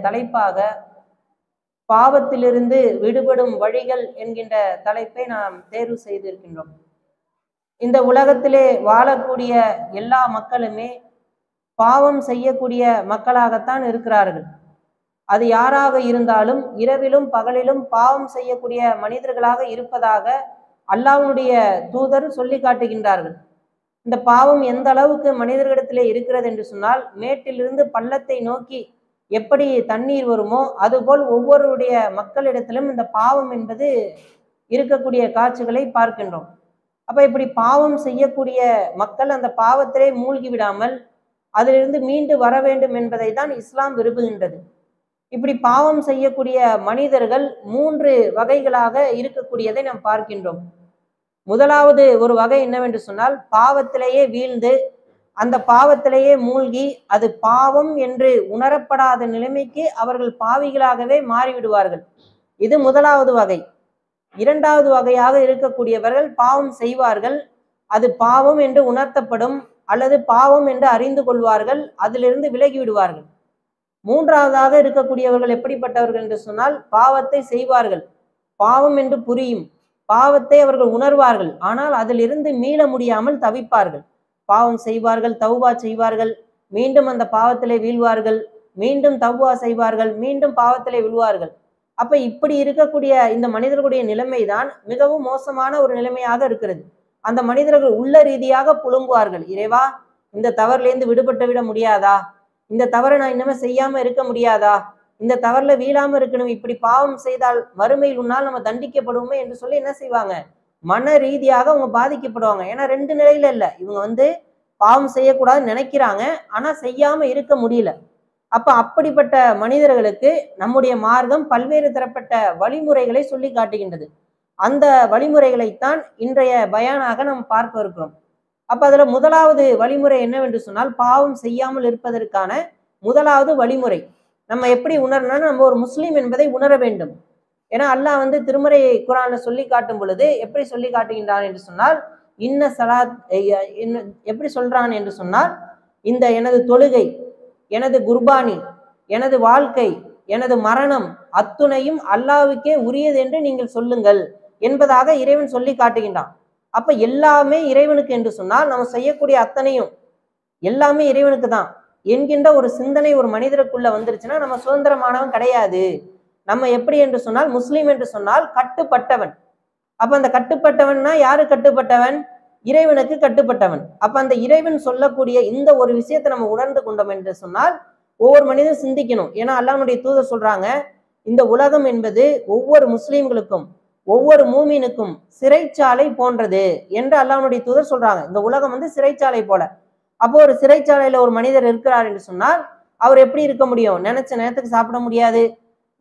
தலைப்பாக பாவத்திலிருந்து விடுபடும் வழிகள் என்கின்ற தலைப்பை நாம் தேர்வு செய்திருக்கின்றோம். இந்த உலகத்திலே வாழக்கூடிய எல்லா மக்களுமே பாவம் செய்யக்கூடிய மக்களாகத்தான் இருக்கிறார்கள். அது யாராக இருந்தாலும் இரவிலும் பகலிலும் பாவம் செய்யக்கூடிய மனிதர்களாக இருப்பதாக அல்லாஹ்வுடைய தூதர் சொல்லி காட்டுகின்றார்கள். இந்த பாவம் எந்த அளவுக்கு மனிதர்களிடத்திலே இருக்கிறது என்று சொன்னால், மேட்டிலிருந்து பள்ளத்தை நோக்கி எப்படி தண்ணீர் வருமோ அதுபோல் ஒவ்வொருடைய மக்களிடத்திலும் இந்த பாவம் என்பது இருக்கக்கூடிய காட்சிகளை பார்க்கின்றோம். அப்ப இப்படி பாவம் செய்யக்கூடிய மக்கள் அந்த பாவத்திலே மூழ்கி விடாமல் அதிலிருந்து மீண்டு வர வேண்டும் என்பதை தான் இஸ்லாம் விரும்புகின்றது. இப்படி பாவம் செய்யக்கூடிய மனிதர்கள் 3 வகைகளாக இருக்கக்கூடியதை நாம் பார்க்கின்றோம். முதலாவது ஒரு வகை என்னவென்று சொன்னால், பாவத்திலேயே வீழ்ந்து அந்த பாவத்திலேயே மூழ்கி அது பாவம் என்று உணரப்படாத நிலைமைக்கு அவர்கள் பாவிகளாகவே மாறிவிடுவார்கள். இது முதலாவது வகை. இரண்டாவது வகையாக இருக்கக்கூடியவர்கள் பாவம் செய்வார்கள், அது பாவம் என்று உணர்த்தப்படும் அல்லது பாவம் என்று அறிந்து கொள்வார்கள், அதிலிருந்து விலகி விடுவார்கள். மூன்றாவதாக இருக்கக்கூடியவர்கள் எப்படிப்பட்டவர்கள் என்று சொன்னால், பாவத்தை செய்வார்கள், பாவம் என்று புரியும், பாவத்தை அவர்கள் உணர்வார்கள், ஆனால் அதிலிருந்து மீள முடியாமல் தவிப்பார்கள். பாவம் செய்வார்கள், தௌபா செய்வார்கள், மீண்டும் அந்த பாவத்திலே வீழ்வார்கள், மீண்டும் தௌபா செய்வார்கள், மீண்டும் பாவத்திலே விழுவார்கள். அப்ப இப்படி இருக்கக்கூடிய இந்த மனிதர்களுடைய நிலைமைதான் மிகவும் மோசமான ஒரு நிலைமையாக இருக்கிறது. அந்த மனிதர்கள் உள்ள ரீதியாக புழுங்குவார்கள், இறைவா இந்த தவறிலிருந்து விடுபட்டு விட முடியாதா, இந்த தவறை நான் இன்னமே செய்யாம இருக்க முடியாதா, இந்த தவறுல வீழாம இருக்கணும், இப்படி பாவம் செய்தால் மறுமையில் உன்னால் நம்ம தண்டிக்கப்படுவோமே என்று சொல்லி என்ன செய்வாங்க, மன ரீதியாக அவங்க பாதிக்கப்படுவாங்க. ஏன்னா 2 நிலையில இல்லை, இவங்க பாவம் செய்யக்கூடாதுன்னு நினைக்கிறாங்க, ஆனா செய்யாம இருக்க முடியல. அப்ப அப்படிப்பட்ட மனிதர்களுக்கு நம்முடைய மார்க்கம் பல்வேறு தரப்பட்ட வழிமுறைகளை சொல்லி காட்டுகின்றது. அந்த வழிமுறைகளைத்தான் இன்றைய பயானாக நாம் பார்க்க இருக்கிறோம். அப்ப அதுல முதலாவது வழிமுறை என்னவென்று சொன்னால், பாவம் செய்யாமல் இருப்பதற்கான முதலாவது வழிமுறை நம்ம எப்படி உணரணும்னா, நம்ம ஒரு முஸ்லீம் என்பதை உணர வேண்டும். ஏன்னா அல்லாஹ் திருமறை குர்ஆன்ல சொல்லி காட்டும் பொழுது எப்படி சொல்லி காட்டுகின்றான் என்று சொன்னால், இன்ன சலாத் எப்படி சொல்றான் என்று சொன்னால், இந்த எனது தொழுகை, எனது குர்பானி, எனது வாழ்க்கை, எனது மரணம் அத்துணையும் அல்லாஹ்வுக்கே உரியது என்று நீங்கள் சொல்லுங்கள் என்பதாக இறைவன் சொல்லி காட்டுகின்றான். அப்ப எல்லாமே இறைவனுக்கு என்று சொன்னால் நம்ம செய்யக்கூடிய அத்தனையும் எல்லாமே இறைவனுக்கு தான் என்கின்ற ஒரு சிந்தனை ஒரு மனிதருக்குள்ள வந்துருச்சுன்னா நம்ம சுதந்திரமானவன் கிடையாது. நம்ம எப்படி என்று சொன்னால், முஸ்லீம் என்று சொன்னால் கட்டுப்பட்டவன். அப்ப அந்த கட்டுப்பட்டவன்னா யாரு கட்டுப்பட்டவன்? இறைவனுக்கு கட்டுப்பட்டவன். அப்ப அந்த இறைவன் சொல்லக்கூடிய இந்த ஒரு விஷயத்தை நம்ம உணர்ந்து கொண்டோம் என்று சொன்னால் ஒவ்வொரு மனிதனும் சிந்திக்கணும். ஏன்னா அல்லாஹ்வுடைய தூதர் சொல்றாங்க, இந்த உலகம் என்பது ஒவ்வொரு முஸ்லீம்களுக்கும் ஒவ்வொரு மூமினுக்கும் சிறைச்சாலை போன்றது என்று அல்லாஹ்வுடைய தூதர் சொல்றாங்க. இந்த உலகம் சிறைச்சாலை போல. அப்போ ஒரு சிறைச்சாலையில ஒரு மனிதர் இருக்கிறார் என்று சொன்னால் அவர் எப்படி இருக்க முடியும்? நினைச்ச நேரத்துக்கு சாப்பிட முடியாது,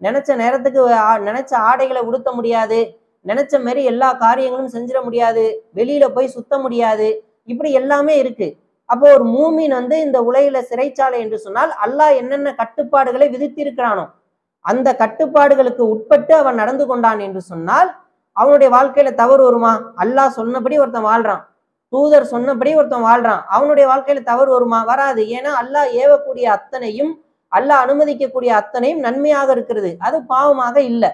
நினைச்ச நேரத்துக்கு நினைச்ச ஆடைகளை உடுத்த முடியாது, நினைச்ச மாதிரி எல்லா காரியங்களும் செஞ்சிட முடியாது, வெளியில போய் சுத்த முடியாது, இப்படி எல்லாமே இருக்கு. அப்போ ஒரு மூமின் இந்த உலகில சிறைச்சாலை என்று சொன்னால் அல்லாஹ் என்னென்ன கட்டுப்பாடுகளை விதித்திருக்கிறானோ அந்த கட்டுப்பாடுகளுக்கு உட்பட்டு அவன் நடந்து கொண்டான் என்று சொன்னால் அவனுடைய வாழ்க்கையில தவறு வருமா? அல்லாஹ் சொன்னபடி ஒருத்தன் வாழ்றான், தூதர் சொன்னபடி ஒருத்தன் வாழ்றான், அவனுடைய வாழ்க்கையில தவறு வருமா? வராது. ஏன்னா அல்லாஹ் ஏவக்கூடிய அத்தனையும், அல்லாஹ் அனுமதிக்கக்கூடிய அத்தனையும் நன்மையாக இருக்கிறது, அது பாவமாக இல்லை.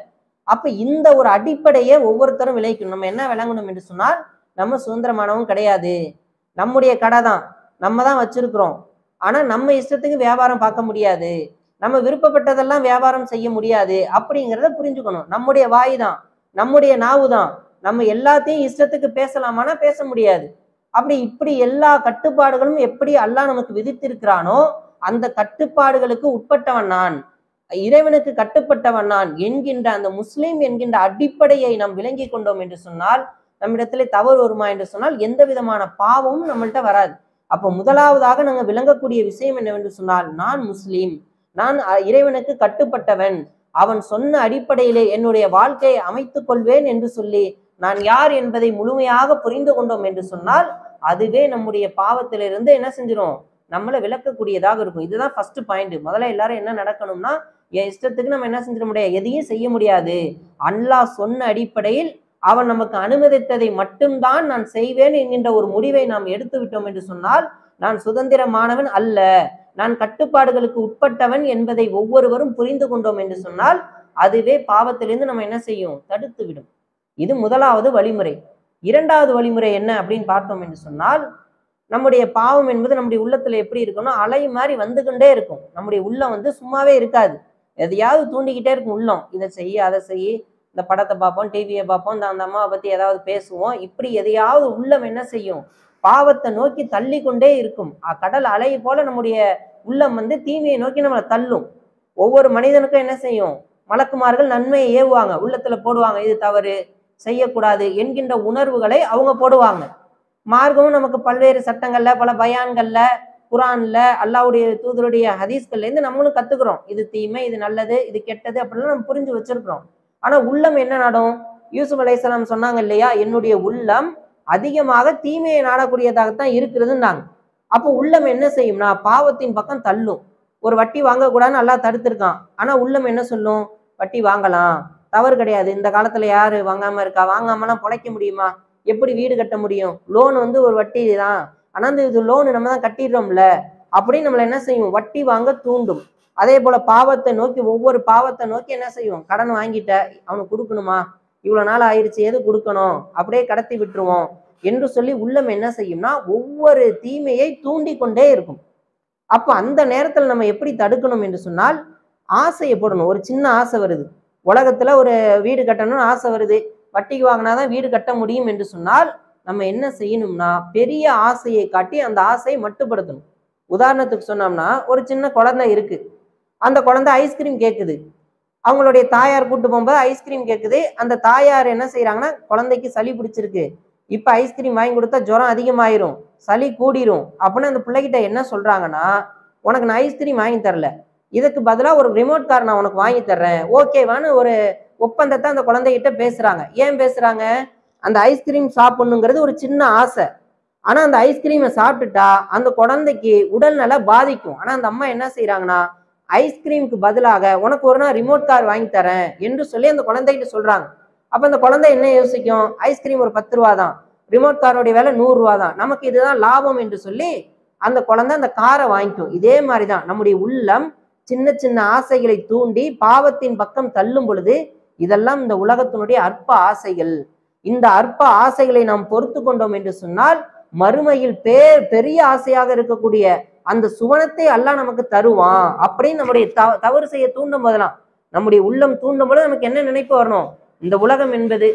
அப்ப இந்த ஒரு அடிப்படையை ஒவ்வொருத்தரும் விளைக்கணும். நம்ம என்ன விளங்கணும் என்று சொன்னால், நம்ம சுதந்திரமானவங்க கிடையாது, நம்முடைய கடை தான், நம்ம தான் வச்சிருக்கிறோம், ஆனா நம்ம இஷ்டத்துக்கு வியாபாரம் பார்க்க முடியாது, நம்ம விருப்பப்பட்டதெல்லாம் வியாபாரம் செய்ய முடியாது அப்படிங்கிறத புரிஞ்சுக்கணும். நம்முடைய வாய் தான், நம்முடைய நாவு தான், நம்ம எல்லாத்தையும் இஷ்டத்துக்கு பேசலாமானா பேச முடியாது. இப்படி எல்லா கட்டுப்பாடுகளும் எப்படி அல்லாஹ் நமக்கு விதித்திருக்கிறானோ அந்த கட்டுப்பாடுகளுக்கு உட்பட்டவன் நான், இறைவனுக்கு கட்டுப்பட்டவன் நான் என்கின்ற அந்த முஸ்லீம் என்கின்ற அடிப்படையை நாம் விளங்கி கொண்டோம் என்று சொன்னால் நம்மிடத்திலே தவறு வருமா என்று சொன்னால் எந்த விதமான பாவமும் நம்மள்கிட்ட வராது. அப்போ முதலாவதாக நாங்கள் விளங்கக்கூடிய விஷயம் என்னவென்று சொன்னால், நான் முஸ்லீம், நான் இறைவனுக்கு கட்டுப்பட்டவன், அவன் சொன்ன அடிப்படையிலே என்னுடைய வாழ்க்கையை அமைத்துக் கொள்வேன் என்று சொல்லி நான் யார் என்பதை முழுமையாக புரிந்து கொண்டோம் என்று சொன்னால் அதுவே நம்முடைய பாவத்திலிருந்து என்ன செஞ்சிடும், நம்மளை விளக்கக்கூடியதாக இருக்கும். இதுதான் ஃபர்ஸ்ட் பாயிண்ட். முதல்ல எல்லாரும் என்ன நடக்கணும்னா, என் இஷ்டத்துக்கு நம்ம என்ன செஞ்சிட முடியாது, எதையும் செய்ய முடியாது, அல்லாஹ் சொன்ன அடிப்படையில் அவன் நமக்கு அனுமதித்ததை மட்டும்தான் நான் செய்வேன் என்கின்ற ஒரு முடிவை நாம் எடுத்து விட்டோம் என்று சொன்னால் நான் சுதந்திரமானவன் அல்ல, நான் கட்டுப்பாடுகளுக்கு உட்பட்டவன் என்பதை ஒவ்வொருவரும் புரிந்து கொண்டோம் என்று சொன்னால் அதுவே பாவத்திலிருந்து நம்ம என்ன செய்யும், தடுத்து விடும். இது முதலாவது வழிமுறை. இரண்டாவது வழிமுறை என்ன அப்படின்னு பார்த்தோம் என்று சொன்னால், நம்முடைய பாவம் என்பது நம்முடைய உள்ளத்துல எப்படி இருக்கணும், அலை மாதிரி வந்து கொண்டே இருக்கும். நம்முடைய உள்ளம் சும்மாவே இருக்காது, எதையாவது தூண்டிக்கிட்டே இருக்கும் உள்ளம். இதை செய்ய, அதை செய்ய, இந்த படத்தை பார்ப்போம், டிவியை பார்ப்போம், அந்த அம்மாவை பத்தி ஏதாவது பேசுவோம். இப்படி எதையாவது உள்ளம் என்ன செய்யும், பாவத்தை நோக்கி தள்ளி கொண்டே இருக்கும். கடல் அலை போல நம்முடைய உள்ளம் தீமையை நோக்கி நம்மளை தள்ளும். ஒவ்வொரு மனிதனுக்கும் என்ன செய்யும், மலக்குமார்கள் நன்மையை ஏவுவாங்க, உள்ளத்துல போடுவாங்க, இது தவறு, செய்யக்கூடாது என்கின்ற உணர்வுகளை அவங்க போடுவாங்க. மார்க்கமும் நமக்கு பல்வேறு சட்டங்கள்ல, பல பயான்கள்ல, குரான்ல, அல்லாஹ்வுடைய தூதருடைய ஹதீஸ்கள்ல இருந்து நம்மளும் கத்துக்கிறோம். இது தீமை, இது நல்லது, இது கெட்டது அப்படிலாம் நம்ம புரிஞ்சு வச்சிருக்கிறோம். ஆனா உள்ளம் என்ன நாடும்? யூசுப் அலைஹிஸ்ஸலாம் சொன்னாங்க இல்லையா, என்னுடைய உள்ளம் அதிகமாக தீமையை நாடக்கூடியதாகத்தான் இருக்கிறதுன்னாங்க. அப்போ உள்ளம் என்ன செய்யும்னா பாவத்தின் பக்கம் தள்ளும். ஒரு வட்டி வாங்கக்கூடாதுன்னு அல்லாஹ் தடுத்திருக்கான், ஆனா உள்ளம் என்ன சொல்லும், வட்டி வாங்கலாம், தவறு கிடையாது, இந்த காலத்துல யாரு வாங்காம இருக்கா, வாங்காமலாம் பொழைக்க முடியுமா, எப்படி வீடு கட்ட முடியும், லோன் ஒரு வட்டி தான், ஆனா இது லோனு நம்ம தான் கட்டிடுறோம்ல அப்படின்னு நம்மளை என்ன செய்யும், வட்டி வாங்க தூண்டும். அதே போல பாவத்தை நோக்கி, ஒவ்வொரு பாவத்தை நோக்கி என்ன செய்யும், கடன் வாங்கிட்ட அவனுக்கு கொடுக்கணுமா, இவ்வளவு நாள் ஆயிடுச்சு, எது கொடுக்கணும், அப்படியே கடத்தி விட்டுருவோம் என்று சொல்லி உள்ளம் என்ன செய்யும்னா ஒவ்வொரு தீமையை தூண்டி கொண்டே இருக்கும். அப்ப அந்த நேரத்துல நம்ம எப்படி தடுக்கணும் என்று சொன்னால், ஆசையை போடணும். ஒரு சின்ன ஆசை வருது, உலகத்துல ஒரு வீடு கட்டணும்னு ஆசை வருது, வட்டிக்கு வாங்கினாதான் வீடு கட்ட முடியும் என்று சொன்னால் நம்ம என்ன செய்யணும்னா பெரிய ஆசையை காட்டி அந்த ஆசையை மட்டுப்படுத்தணும். உதாரணத்துக்கு சொன்னோம்னா, ஒரு சின்ன குழந்தை இருக்கு, அந்த குழந்தை ஐஸ்கிரீம் கேட்குது, அவங்களுடைய தாயார் கூட்டு போகும்போது ஐஸ்கிரீம் கேட்குது. அந்த தாயார் என்ன செய்யறாங்கன்னா, குழந்தைக்கு சளி பிடிச்சிருக்கு, இப்ப ஐஸ்கிரீம் வாங்கி கொடுத்தா ஜுரம் அதிகமாயிரும், சளி கூடிரும் அப்படின்னு அந்த பிள்ளைகிட்ட என்ன சொல்றாங்கன்னா, உனக்கு நான் ஐஸ்கிரீம் வாங்கி தரல, இதுக்கு பதிலாக ஒரு ரிமோட் கார் நான் உனக்கு வாங்கி தர்றேன், ஓகேவான்னு ஒரு ஒப்பந்தத்தை அந்த குழந்தைகிட்ட பேசுறாங்க. ஏன் பேசுறாங்க, அந்த ஐஸ்கிரீம் சாப்பிடணுங்கிறது ஒரு சின்ன ஆசை. ஆனா அந்த ஐஸ்கிரீமை சாப்பிட்டுட்டா அந்த குழந்தைக்கு உடல்நல பாதிக்கும். ஆனா அந்த அம்மா என்ன செய்யறாங்கன்னா, ஐஸ்கிரீமுக்கு பதிலாக உனக்கு ஒரு நாள் ரிமோட் கார் வாங்கி தரேன் என்று சொல்லி அந்த குழந்தைகிட்ட சொல்றாங்க. அப்ப அந்த குழந்தை என்ன யோசிக்கும், ஐஸ்கிரீம் ஒரு 10 ரூபா தான், ரிமோட் காரோடைய விலை 100 ரூபா தான், நமக்கு இதுதான் லாபம் என்று சொல்லி அந்த குழந்தை அந்த காரை வாங்கிக்கும். இதே மாதிரிதான் நம்முடைய உள்ளம் சின்ன சின்ன ஆசைகளை தூண்டி பாவத்தின் பக்கம் தள்ளும் பொழுது, இதெல்லாம் இந்த உலகத்தினுடைய அற்ப ஆசைகள். இந்த அற்ப ஆசைகளை நாம் பொறுத்து கொண்டோம் என்று சொன்னால் மறுமையில் பெரிய ஆசையாக இருக்கக்கூடிய அந்த சுவனத்தை அல்லாஹ் நமக்கு தருவான் அப்படின்னு நம்முடைய தவறு செய்ய தூண்டும் போதெல்லாம், நம்முடைய உள்ளம் தூண்டும் போது நமக்கு என்ன நினைப்பு வரணும், இந்த உலகம் என்பது,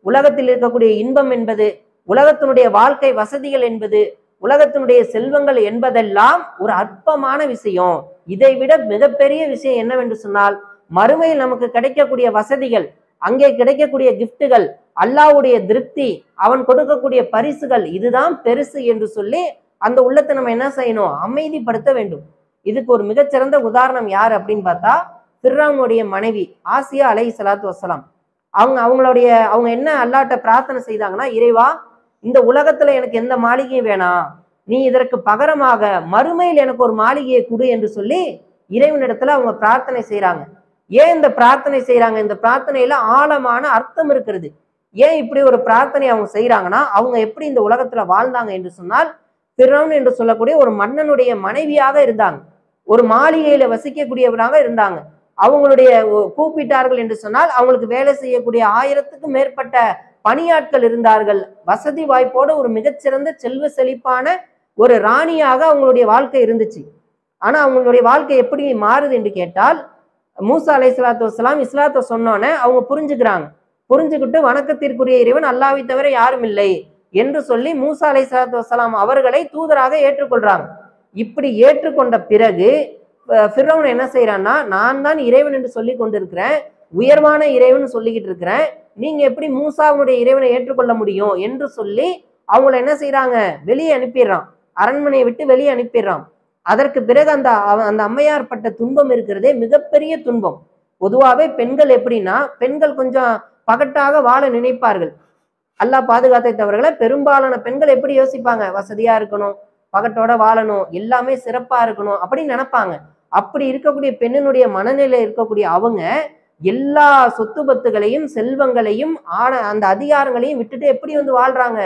உலகத்தில் இருக்கக்கூடிய இன்பம் என்பது, உலகத்தினுடைய வாழ்க்கை வசதிகள் என்பது, உலகத்தினுடைய செல்வங்கள் என்பதெல்லாம் ஒரு அற்பமான விஷயம். இதை விட மிகப்பெரிய விஷயம் என்னவென்று சொன்னால், மறுமையில் நமக்கு கிடைக்கக்கூடிய வசதிகள், அங்கே கிடைக்கக்கூடிய கிஃப்ட்டுகள், அல்லாஹ்வுடைய திருப்தி, அவன் கொடுக்கக்கூடிய பரிசுகள், இதுதான் பெருசு என்று சொல்லி அந்த உள்ளத்தை நம்ம என்ன செய்யணும், அமைதிப்படுத்த வேண்டும். இதுக்கு ஒரு மிகச்சிறந்த உதாரணம் யார் அப்படின்னு பார்த்தா, ஃபிர்அவுனுடைய மனைவி ஆசியா அலைஹிஸ்ஸலாத்து வஸ்ஸலாம். அவங்க என்ன அல்லாஹ்ட்ட பிரார்த்தனை செய்தாங்கன்னா, இறைவா, இந்த உலகத்துல எனக்கு எந்த மாளிகையும் வேணாம், நீ இதற்கு பகரமாக மறுமையில் எனக்கு ஒரு மாளிகையை கொடு என்று சொல்லி இறைவனிடத்துல அவங்க பிரார்த்தனை செய்யறாங்க. ஏன் இந்த பிரார்த்தனை செய்யறாங்க, இந்த பிரார்த்தனையில ஆழமான அர்த்தம் இருக்கிறது. ஏன் இப்படி ஒரு பிரார்த்தனை அவங்க செய்யறாங்கன்னா, அவங்க எப்படி இந்த உலகத்துல வாழ்ந்தாங்க என்று சொன்னால், ஃபிர்அவுன் என்று சொல்லக்கூடிய ஒரு மன்னனுடைய மனைவியாக இருந்தாங்க, ஒரு மாளிகையில வசிக்கக்கூடியவராக இருந்தாங்க. அவங்களுடைய கூப்பிட்டார்கள் என்று சொன்னால் அவங்களுக்கு வேலை செய்யக்கூடிய 1000க்கும் மேற்பட்ட பணியாட்கள் இருந்தார்கள். வசதி வாய்ப்போட ஒரு மிகச்சிறந்த செல்வ செழிப்பான ஒரு ராணியாக அவங்களுடைய வாழ்க்கை இருந்துச்சு. ஆனா அவங்களுடைய வாழ்க்கை எப்படி மாறுது என்று கேட்டால், மூசா அலைஹிஸ்ஸலாத்து வஸ்ஸலாம் இஸ்லாத்தை சொன்னோன்னே அவங்க புரிஞ்சுக்கிட்டு வணக்கத்திற்குரிய இறைவன் அல்லாஹ்வை தவிர யாரும் இல்லை என்று சொல்லி மூசா அலைஹிஸ்ஸலாத்து வஸ்ஸலாம் அவர்களை தூதராக ஏற்றுக்கொள்றாங்க. இப்படி ஏற்றுக்கொண்ட பிறகு ஃபிர்அவுன் என்ன செய்யறான்னா, நான் தான் இறைவன் என்று சொல்லி கொண்டிருக்கிறேன், உயர்வான இறைவன் சொல்லிக்கிட்டு இருக்கிறேன், நீங்க எப்படி மூசாவுடைய இறைவனை ஏற்றுக்கொள்ள முடியும் என்று சொல்லி அவங்கள என்ன செய்யறாங்க, வெளியே அனுப்பிடுறான், அரண்மனையை விட்டு வெளியே அனுப்பிடுறான். அதற்கு பிறகு அந்த அம்மையார் பட்ட துன்பம் இருக்கிறதே மிகப்பெரிய துன்பம். பொதுவாகவே பெண்கள் எப்படின்னா, பெண்கள் கொஞ்சம் பகட்டாக வாழ நினைப்பார்கள். அல்லாஹ் பாதுகாத்தை தவறுகளை பெரும்பாலான பெண்கள் எப்படி யோசிப்பாங்க, வசதியா இருக்கணும், பகட்டோட வாழணும், எல்லாமே சிறப்பா இருக்கணும் அப்படின்னு நினைப்பாங்க. அப்படி இருக்கக்கூடிய பெண்ணினுடைய மனநிலை இருக்கக்கூடிய அவங்க எல்லா சொத்து பத்துகளையும் செல்வங்களையும் அந்த அதிகாரங்களையும் விட்டுட்டு எப்படி வாழ்றாங்க,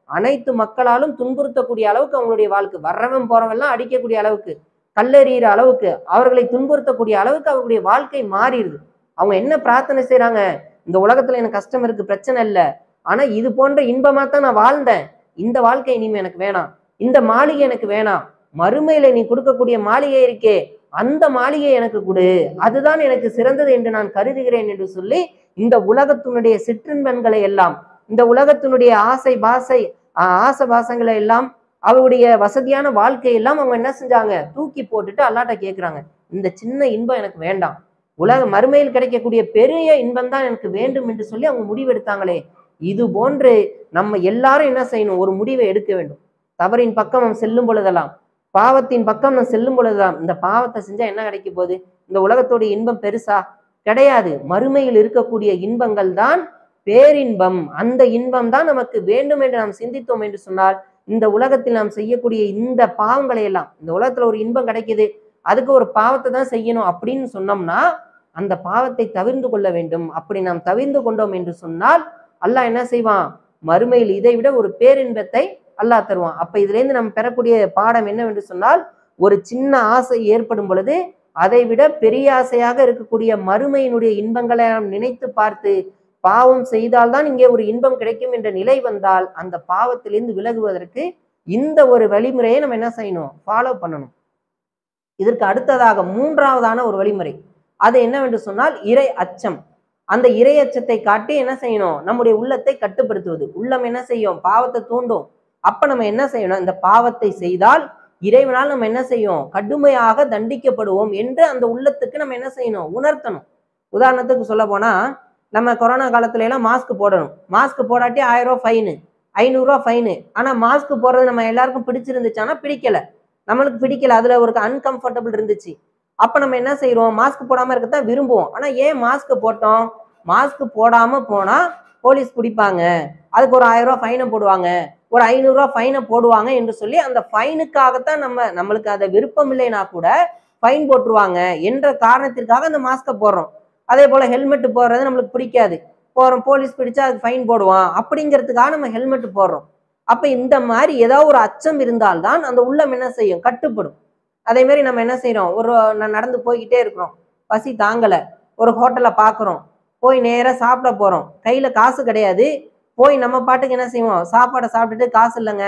அனைத்து மக்களாலும் துன்புறுத்தக்கூடிய அளவுக்கு அவங்களுடைய வாழ்க்கை, வர்றவன் போறவெல்லாம் அடிக்கக்கூடிய அளவுக்கு, கல்லெறிகிற அளவுக்கு, அவர்களை துன்புறுத்தக்கூடிய அளவுக்கு அவர்களுடைய வாழ்க்கை மாறிடுது. அவங்க என்ன பிரார்த்தனை செய்யறாங்க? இந்த உலகத்துல எனக்கு கஷ்டம் இருக்கு, பிரச்சனை இல்லை, ஆனா இது போன்ற இன்பமா தான் நான் வாழ்ந்தேன், இந்த வாழ்க்கை இனிமே எனக்கு வேணாம், இந்த மாளிகை எனக்கு வேணாம், மறுமையில நீ கொடுக்கக்கூடிய மாளிகை இருக்கே அந்த மாளிகை எனக்கு கொடு, அதுதான் எனக்கு சிறந்தது என்று நான் கருதுகிறேன் என்று சொல்லி இந்த உலகத்தினுடைய சிற்றின்பங்களை எல்லாம், இந்த உலகத்தினுடைய ஆசை பாசங்களை எல்லாம், அவருடைய வசதியான வாழ்க்கையெல்லாம் அவங்க என்ன செஞ்சாங்க? தூக்கி போட்டுட்டு அல்லாட்ட கேட்கிறாங்க, இந்த சின்ன இன்பம் எனக்கு வேண்டாம், உலக மறுமையில் கிடைக்கக்கூடிய பெரிய இன்பம் தான் எனக்கு வேண்டும் என்று சொல்லி அவங்க முடிவெடுத்தாங்களே. இது போன்று நம்ம எல்லாரும் என்ன செய்யணும்? ஒரு முடிவை எடுக்க வேண்டும். தவறின் பக்கம் நம்ம செல்லும் பொழுதெல்லாம், பாவத்தின் பக்கம் நம்ம செல்லும் பொழுதுதான், இந்த பாவத்தை செஞ்சா என்ன கிடைக்க போகுது? இந்த உலகத்தோடைய இன்பம் பெருசா கிடையாது. மறுமையில் இருக்கக்கூடிய இன்பங்கள் தான் பேரின்பம். அந்த இன்பம் தான் நமக்கு வேண்டும் என்று நாம் சிந்தித்தோம் என்று சொன்னால், இந்த உலகத்தில் நாம் செய்யக்கூடிய இந்த பாவங்களை எல்லாம், இந்த உலகத்துல ஒரு இன்பம் கிடைக்குது, அதுக்கு ஒரு பாவத்தை தான் செய்யணும் அப்படின்னு சொன்னோம்னா அந்த பாவத்தை தவிர்ந்து கொள்ள வேண்டும். அப்படி நாம் தவிர்ந்து கொண்டோம் என்று சொன்னால் அல்லாஹ் என்ன செய்வான்? மறுமையில் இதை விட ஒரு பேரின்பத்தை அல்லாஹ் தருவான். அப்ப இதுல இருந்து நம்ம பெறக்கூடிய பாடம் என்னவென்று சொன்னால், ஒரு சின்ன ஆசை ஏற்படும் பொழுது அதை விட பெரிய ஆசையாக இருக்கக்கூடிய மறுமையினுடைய இன்பங்களை நாம் நினைத்து பார்த்து பாவம் செய்தால்தான் இங்கே ஒரு இன்பம் கிடைக்கும் என்ற நிலை வந்தால், அந்த பாவத்திலிருந்து விலகுவதற்கு இந்த ஒரு வழிமுறையை நம்ம என்ன செய்யணும்? ஃபாலோ பண்ணணும். இதற்கு அடுத்ததாக மூன்றாவதான ஒரு வழிமுறை, அது என்னவென்று சொன்னால் இறை அச்சம். அந்த இறை அச்சத்தை காட்டி என்ன செய்யணும்? நம்முடைய உள்ளத்தை கட்டுப்படுத்துவது. உள்ளம் என்ன செய்யும்? பாவத்தை தூண்டும். அப்ப நம்ம என்ன செய்யணும்? இந்த பாவத்தை செய்தால் இறைவனால் நம்ம என்ன செய்யும்? கடுமையாக தண்டிக்கப்படுவோம் என்று அந்த உள்ளத்துக்கு நம்ம என்ன செய்யணும்? உணர்த்தணும். உதாரணத்துக்கு சொல்ல போனா, நம்ம கொரோனா காலத்துல எல்லாம் மாஸ்க் போடணும். மாஸ்க் போடாட்டி 1000 ரூபாய் ஃபைனு, 500 ரூபாய் ஃபைனு. ஆனா மாஸ்க் போடுறது நம்ம எல்லாருக்கும் பிடிச்சிருந்துச்சானா? பிடிக்கல. நம்மளுக்கு பிடிக்கல, அதுல ஒரு அன்கம்ஃபர்டபுள் இருந்துச்சு. அப்ப நம்ம என்ன செய்யறோம்? மாஸ்க் போடாம இருக்கத்தான் விரும்புவோம். ஆனா ஏன் மாஸ்க் போட்டோம்? மாஸ்க் போடாம போனா போலீஸ் பிடிப்பாங்க, அதுக்கு ஒரு 1000 ரூபாய் ஃபைனை போடுவாங்க, ஒரு 500 ரூபாய் ஃபைனை போடுவாங்க என்று சொல்லி அந்த ஃபைனுக்காகத்தான் நம்மளுக்கு அதை விருப்பம் இல்லைன்னா கூட ஃபைன் போட்டுருவாங்க என்ற காரணத்திற்காக அந்த மாஸ்கை போடுறோம். அதே போல ஹெல்மெட் போடுறது நம்மளுக்கு பிடிக்காது, போறோம், போலீஸ் பிடிச்சா அதுக்கு ஃபைன் போடுவான் அப்படிங்கிறதுக்காக நம்ம ஹெல்மெட் போடுறோம். அப்ப இந்த மாதிரி ஏதாவது ஒரு அச்சம் இருந்தால்தான் அந்த உள்ளம் என்ன செய்யும்? கட்டுப்படும். அதே மாதிரி நம்ம என்ன செய்யறோம்? நடந்து போய்கிட்டே இருக்கிறோம், பசி தாங்கல, ஒரு ஹோட்டல்ல பாக்குறோம், போய் நேரா சாப்பிட போறோம், கையில காசு கிடையாது, போய் நம்ம பாட்டுக்கு என்ன செய்வோம்? சாப்பாடை சாப்பிட்டுட்டு காசு இல்லைங்க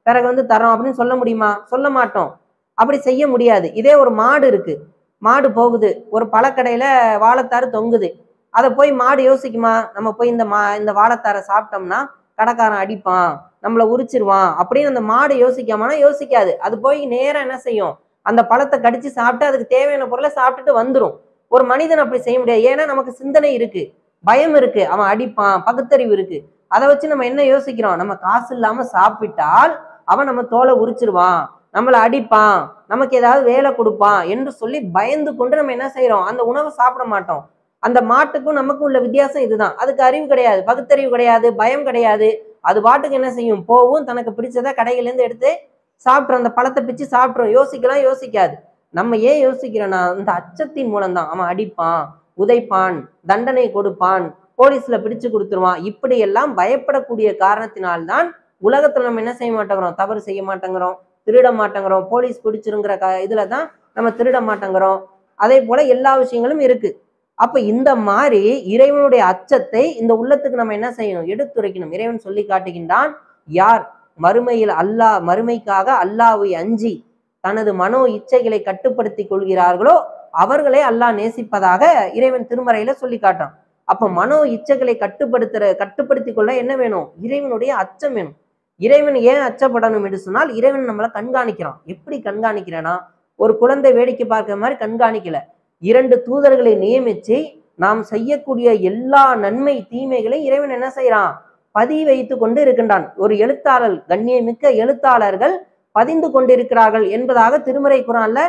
பிறகு தரோம் அப்படின்னு சொல்ல முடியுமா? சொல்ல மாட்டோம். அப்படி செய்ய முடியாது. இதே ஒரு மாடு இருக்கு, மாடு போகுது, ஒரு பழக்கடையில வாழைத்தாறு தொங்குது, அதை போய் மாடு யோசிக்குமா? நம்ம போய் இந்த வாழைத்தாரை சாப்பிட்டோம்னா கடைக்காரன் அடிப்பான், நம்மளை உரிச்சிருவான் அப்படின்னு அந்த மாடு யோசிக்காமனா? யோசிக்காது. அது போய் நேரம் என்ன செய்யும்? அந்த பழத்தை கடிச்சு சாப்பிட்டு அதுக்கு தேவையான பொருளை சாப்பிட்டுட்டு வந்துடும். ஒரு மனிதன் அப்படி செய்ய முடியாது. ஏன்னா நமக்கு சிந்தனை இருக்கு, பயம் இருக்கு, அவன் அடிப்பான், பகுத்தறிவு இருக்கு. அதை வச்சு நம்ம என்ன யோசிக்கிறோம்? நம்ம காசு இல்லாம சாப்பிட்டால் அவன் நம்ம தோலை உரிச்சிருவான், நம்மளை அடிப்பான், நமக்கு ஏதாவது வேலை கொடுப்பான் என்று சொல்லி பயந்து கொண்டு நம்ம என்ன செய்யறோம்? அந்த உணவை சாப்பிட மாட்டோம். அந்த மாட்டுக்கும் நமக்கும் உள்ள வித்தியாசம் இதுதான். அதுக்கு அறிவு கிடையாது, பகுத்தறிவு கிடையாது, பயம் கிடையாது. அது பாட்டுக்கு என்ன செய்யும்? போவும், தனக்கு பிடிச்சதை கடையில இருந்து எடுத்து சாப்பிட்றோம், அந்த பழத்தை பிச்சு சாப்பிட்றோம். யோசிக்கலாம் யோசிக்காது. நம்ம ஏன் யோசிக்கிறோம்னா இந்த அச்சத்தின் மூலம்தான். அவன் அடிப்பான், உதைப்பான், தண்டனை கொடுப்பான், போலீஸ்ல பிடிச்சு கொடுத்துருவான், இப்படி எல்லாம் பயப்படக்கூடிய காரணத்தினால்தான் உலகத்துல நம்ம என்ன செய்ய மாட்டேங்கிறோம்? தவறு செய்ய மாட்டேங்கிறோம், திருட மாட்டேங்கிறோம். போலீஸ் பிடிச்சிருங்கிற இதுலதான் நம்ம திருட மாட்டேங்கிறோம். அதே போல எல்லா விஷயங்களும் இருக்கு. அப்ப இந்த மாதிரி இறைவனுடைய அச்சத்தை இந்த உள்ளத்துக்கு நம்ம என்ன செய்யணும்? எடுத்துரைக்கணும். இறைவன் சொல்லி காட்டுகின்றான், யார் மறுமைக்காக அல்லாஹ்வை அஞ்சி தனது மனோ இச்சைகளை கட்டுப்படுத்தி கொள்கிறார்களோ அவர்களை அல்லாஹ் நேசிப்பதாக இறைவன் திருமறையில சொல்லி காட்டான். அப்ப மனோ இச்சைகளை கட்டுப்படுத்தி கொள்ள என்ன வேணும்? இறைவனுடைய அச்சம் வேணும். இறைவன் ஏன் அச்சப்படணும் என்று சொன்னால், இறைவன் நம்மளை கண்காணிக்கிறான். எப்படி கண்காணிக்கிறேன்னா, ஒரு குழந்தை வேடிக்கை பார்க்கிற மாதிரி கண்காணிக்கல, 2 தூதர்களை நியமிச்சு நாம் செய்யக்கூடிய எல்லா நன்மை தீமைகளை இறைவன் என்ன செய்யறான்? பதிவு வைத்து கொண்டு இருக்கின்றான். ஒரு எழுத்தாளர், கண்ணியமிக்க எழுத்தாளர்கள் பதிந்து கொண்டிருக்கிறார்கள் என்பதாக திருமறை குர்ஆன்ல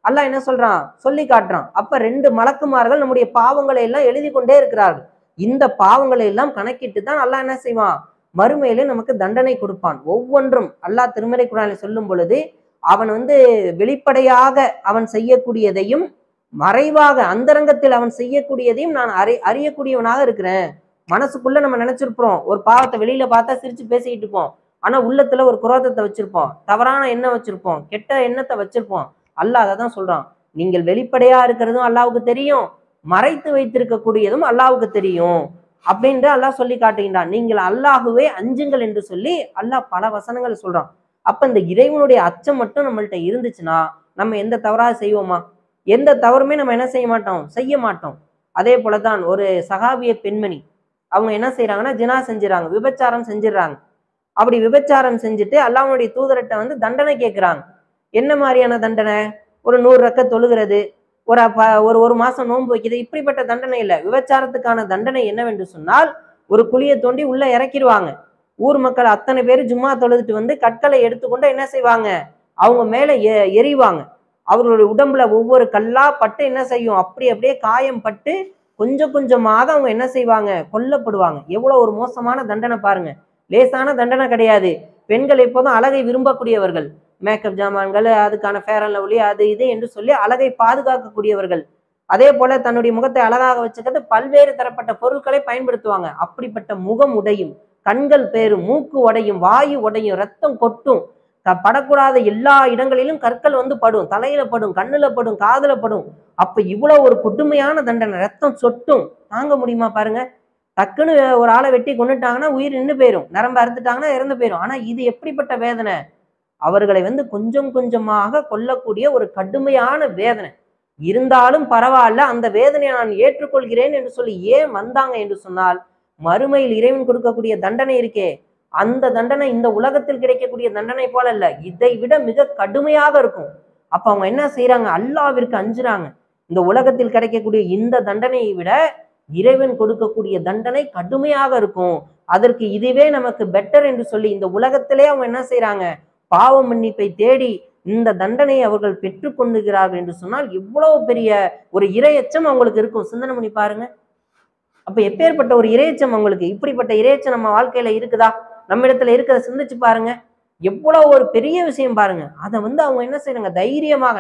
அல்லாஹ் என்ன சொல்றான்? சொல்லி காட்டுறான். அப்ப 2 மலக்குமார்கள் நம்முடைய பாவங்களை எல்லாம் எழுதி கொண்டே இருக்கிறார்கள். இந்த பாவங்களை எல்லாம் கணக்கிட்டு தான் அல்லாஹ் என்ன செய்வான்? மறுமையிலே நமக்கு தண்டனை கொடுப்பான். ஒவ்வொன்றும் அல்லாஹ் திருமறை குர்ஆன்ல சொல்லும் பொழுது அவன் வெளிப்படையாக அவன் செய்யக்கூடியதையும் மறைவாக அந்தரங்கத்தில் அவன் செய்யக்கூடியதையும் நான் அறியக்கூடியவனாக இருக்கிறேன். மனசுக்குள்ள நம்ம நினைச்சிருப்போம், ஒரு பாவத்தை வெளியில பார்த்தா சிரிச்சு பேசிக்கிட்டு இருப்போம், ஆனா உள்ளத்துல ஒரு குரோதத்தை வச்சிருப்போம், தவறான எண்ணம் வச்சிருப்போம், கெட்ட எண்ணத்தை வச்சிருப்போம். அல்லாஹ் அதை தான் சொல்றான். நீங்கள் வெளிப்படையா இருக்கிறதும் அல்லாஹ்வுக்கு தெரியும், மறைத்து வைத்திருக்கக்கூடியதும் அல்லாஹ்வுக்கு தெரியும் அப்படின்ற அல்லாஹ் சொல்லி காட்டுகின்றான். நீங்கள் அல்லாஹ்வை அஞ்சுங்கள் என்று சொல்லி அல்லாஹ் பல வசனங்கள் சொல்றான். அப்ப இந்த இறைவனுடைய அச்சம் மட்டும் நம்மள்ட்ட இருந்துச்சுன்னா நம்ம எந்த தவறாக செய்வோமா? எந்த தவறுமே நம்ம என்ன செய்ய மாட்டோம், செய்ய மாட்டோம். அதே போலதான் ஒரு சகாபிய பெண்மணி, அவங்க என்ன செய்யறாங்கன்னா ஜினா செஞ்சுறாங்க, விபச்சாரம் செஞ்சிடறாங்க. அப்படி விபச்சாரம் செஞ்சுட்டு அல்லாஹ்வுடைய தூதர்கிட்ட வந்து தண்டனை கேட்கிறாங்க. என்ன மாதிரியான தண்டனை? ஒரு 100 ரக்கத் தொழுகிறது, ஒரு மாசம் நோன்பு வைக்கிறது, இப்படிப்பட்ட தண்டனை இல்லை. விபச்சாரத்துக்கான தண்டனை என்னவென்று சொன்னால், ஒரு குழியை தோண்டி உள்ள இறக்கிடுவாங்க. ஊர் மக்கள் அத்தனை பேர் ஜும்மா தொழுதுட்டு வந்து கற்களை எடுத்துக்கொண்டு என்ன செய்வாங்க, அவங்க மேல எறிவாங்க. அவர்களுடைய உடம்புல ஒவ்வொரு கல்லா பட்டு என்ன செய்யும், அப்படி அப்படியே காயம் பட்டு கொஞ்சம் கொஞ்சமாக அவங்க என்ன செய்வாங்க, கொல்லப்படுவாங்க. எவ்வளவு ஒரு மோசமான தண்டனை பாருங்க. லேசான தண்டனை கிடையாது. பெண்கள் எப்போதும் அழகை விரும்பக்கூடியவர்கள், மேக்கப் ஜாமான்கள், அதுக்கான ஃபேர் அண்ட் லவ்லி, அது இது என்று சொல்லி அழகை பாதுகாக்கக்கூடியவர்கள். அதே போல தன்னுடைய முகத்தை அழகாக வச்சுக்கிறது பல்வேறு தரப்பட்ட பொருட்களை பயன்படுத்துவாங்க. அப்படிப்பட்ட முகம் உடையும், கண்கள் பேரும், மூக்கு உடையும், வாயு உடையும், ரத்தம் கொட்டும், படக்கூடாத எல்லா இடங்களிலும் கற்கள் வந்து படும், தலையில படும், கண்ணுல படும், காதுல படும். அப்ப இவ்வளவு ஒரு கொடுமையான தண்டனை, ரத்தம் சொட்டும், தாங்க முடியுமா பாருங்க. டக்குன்னு ஒரு ஆளை வெட்டி கொண்டுட்டாங்கன்னா உயிர் நின்று போயிடும், நரம்பு அறுத்துட்டாங்கன்னா இறந்து போயிடும். ஆனா இது எப்படிப்பட்ட வேதனை, அவர்களை வந்து கொஞ்சம் கொஞ்சமாக கொல்லக்கூடிய ஒரு கடுமையான வேதனை. இருந்தாலும் பரவாயில்ல, அந்த வேதனையை நான் ஏற்றுக்கொள்கிறேன் என்று சொல்லி ஏன் வந்தாங்க என்று சொன்னால், மறுமையில் இறைவன் கொடுக்கக்கூடிய தண்டனை இருக்கே, அந்த தண்டனை இந்த உலகத்தில் கிடைக்கக்கூடிய தண்டனை போல இல்ல, இதை விட மிக கடுமையாக இருக்கும். அப்ப அவங்க என்ன செய்யறாங்க, அல்லாஹ்விற்கு அஞ்சுறாங்க. இந்த உலகத்தில் கிடைக்கக்கூடிய இந்த தண்டனையை விட இறைவன் கொடுக்கக்கூடிய தண்டனை கடுமையாக இருக்கும், அதற்கு இதுவே நமக்கு பெட்டர் என்று சொல்லி இந்த உலகத்திலே அவங்க என்ன செய்யறாங்க, பாவ மன்னிப்பை தேடி இந்த தண்டனையை அவர்கள் பெற்றுக் கொண்டுகிறார்கள் என்று சொன்னால் எவ்வளவு பெரிய ஒரு இரையச்சம் அவங்களுக்கு இருக்கும். சிந்தனை பண்ணி பாருங்க. அப்ப எப்பேற்பட்ட ஒரு இரையச்சம் அவங்களுக்கு, இப்படிப்பட்ட இரையச்சம் நம்ம வாழ்க்கையில இருக்குதா, நம்ம இடத்துல இருக்கிறத சிந்திச்சு பாருங்க. எவ்வளவு ஒரு பெரிய விஷயம் பாருங்க. அதை வந்து அவங்க என்ன செய்யறாங்க, தைரியமாக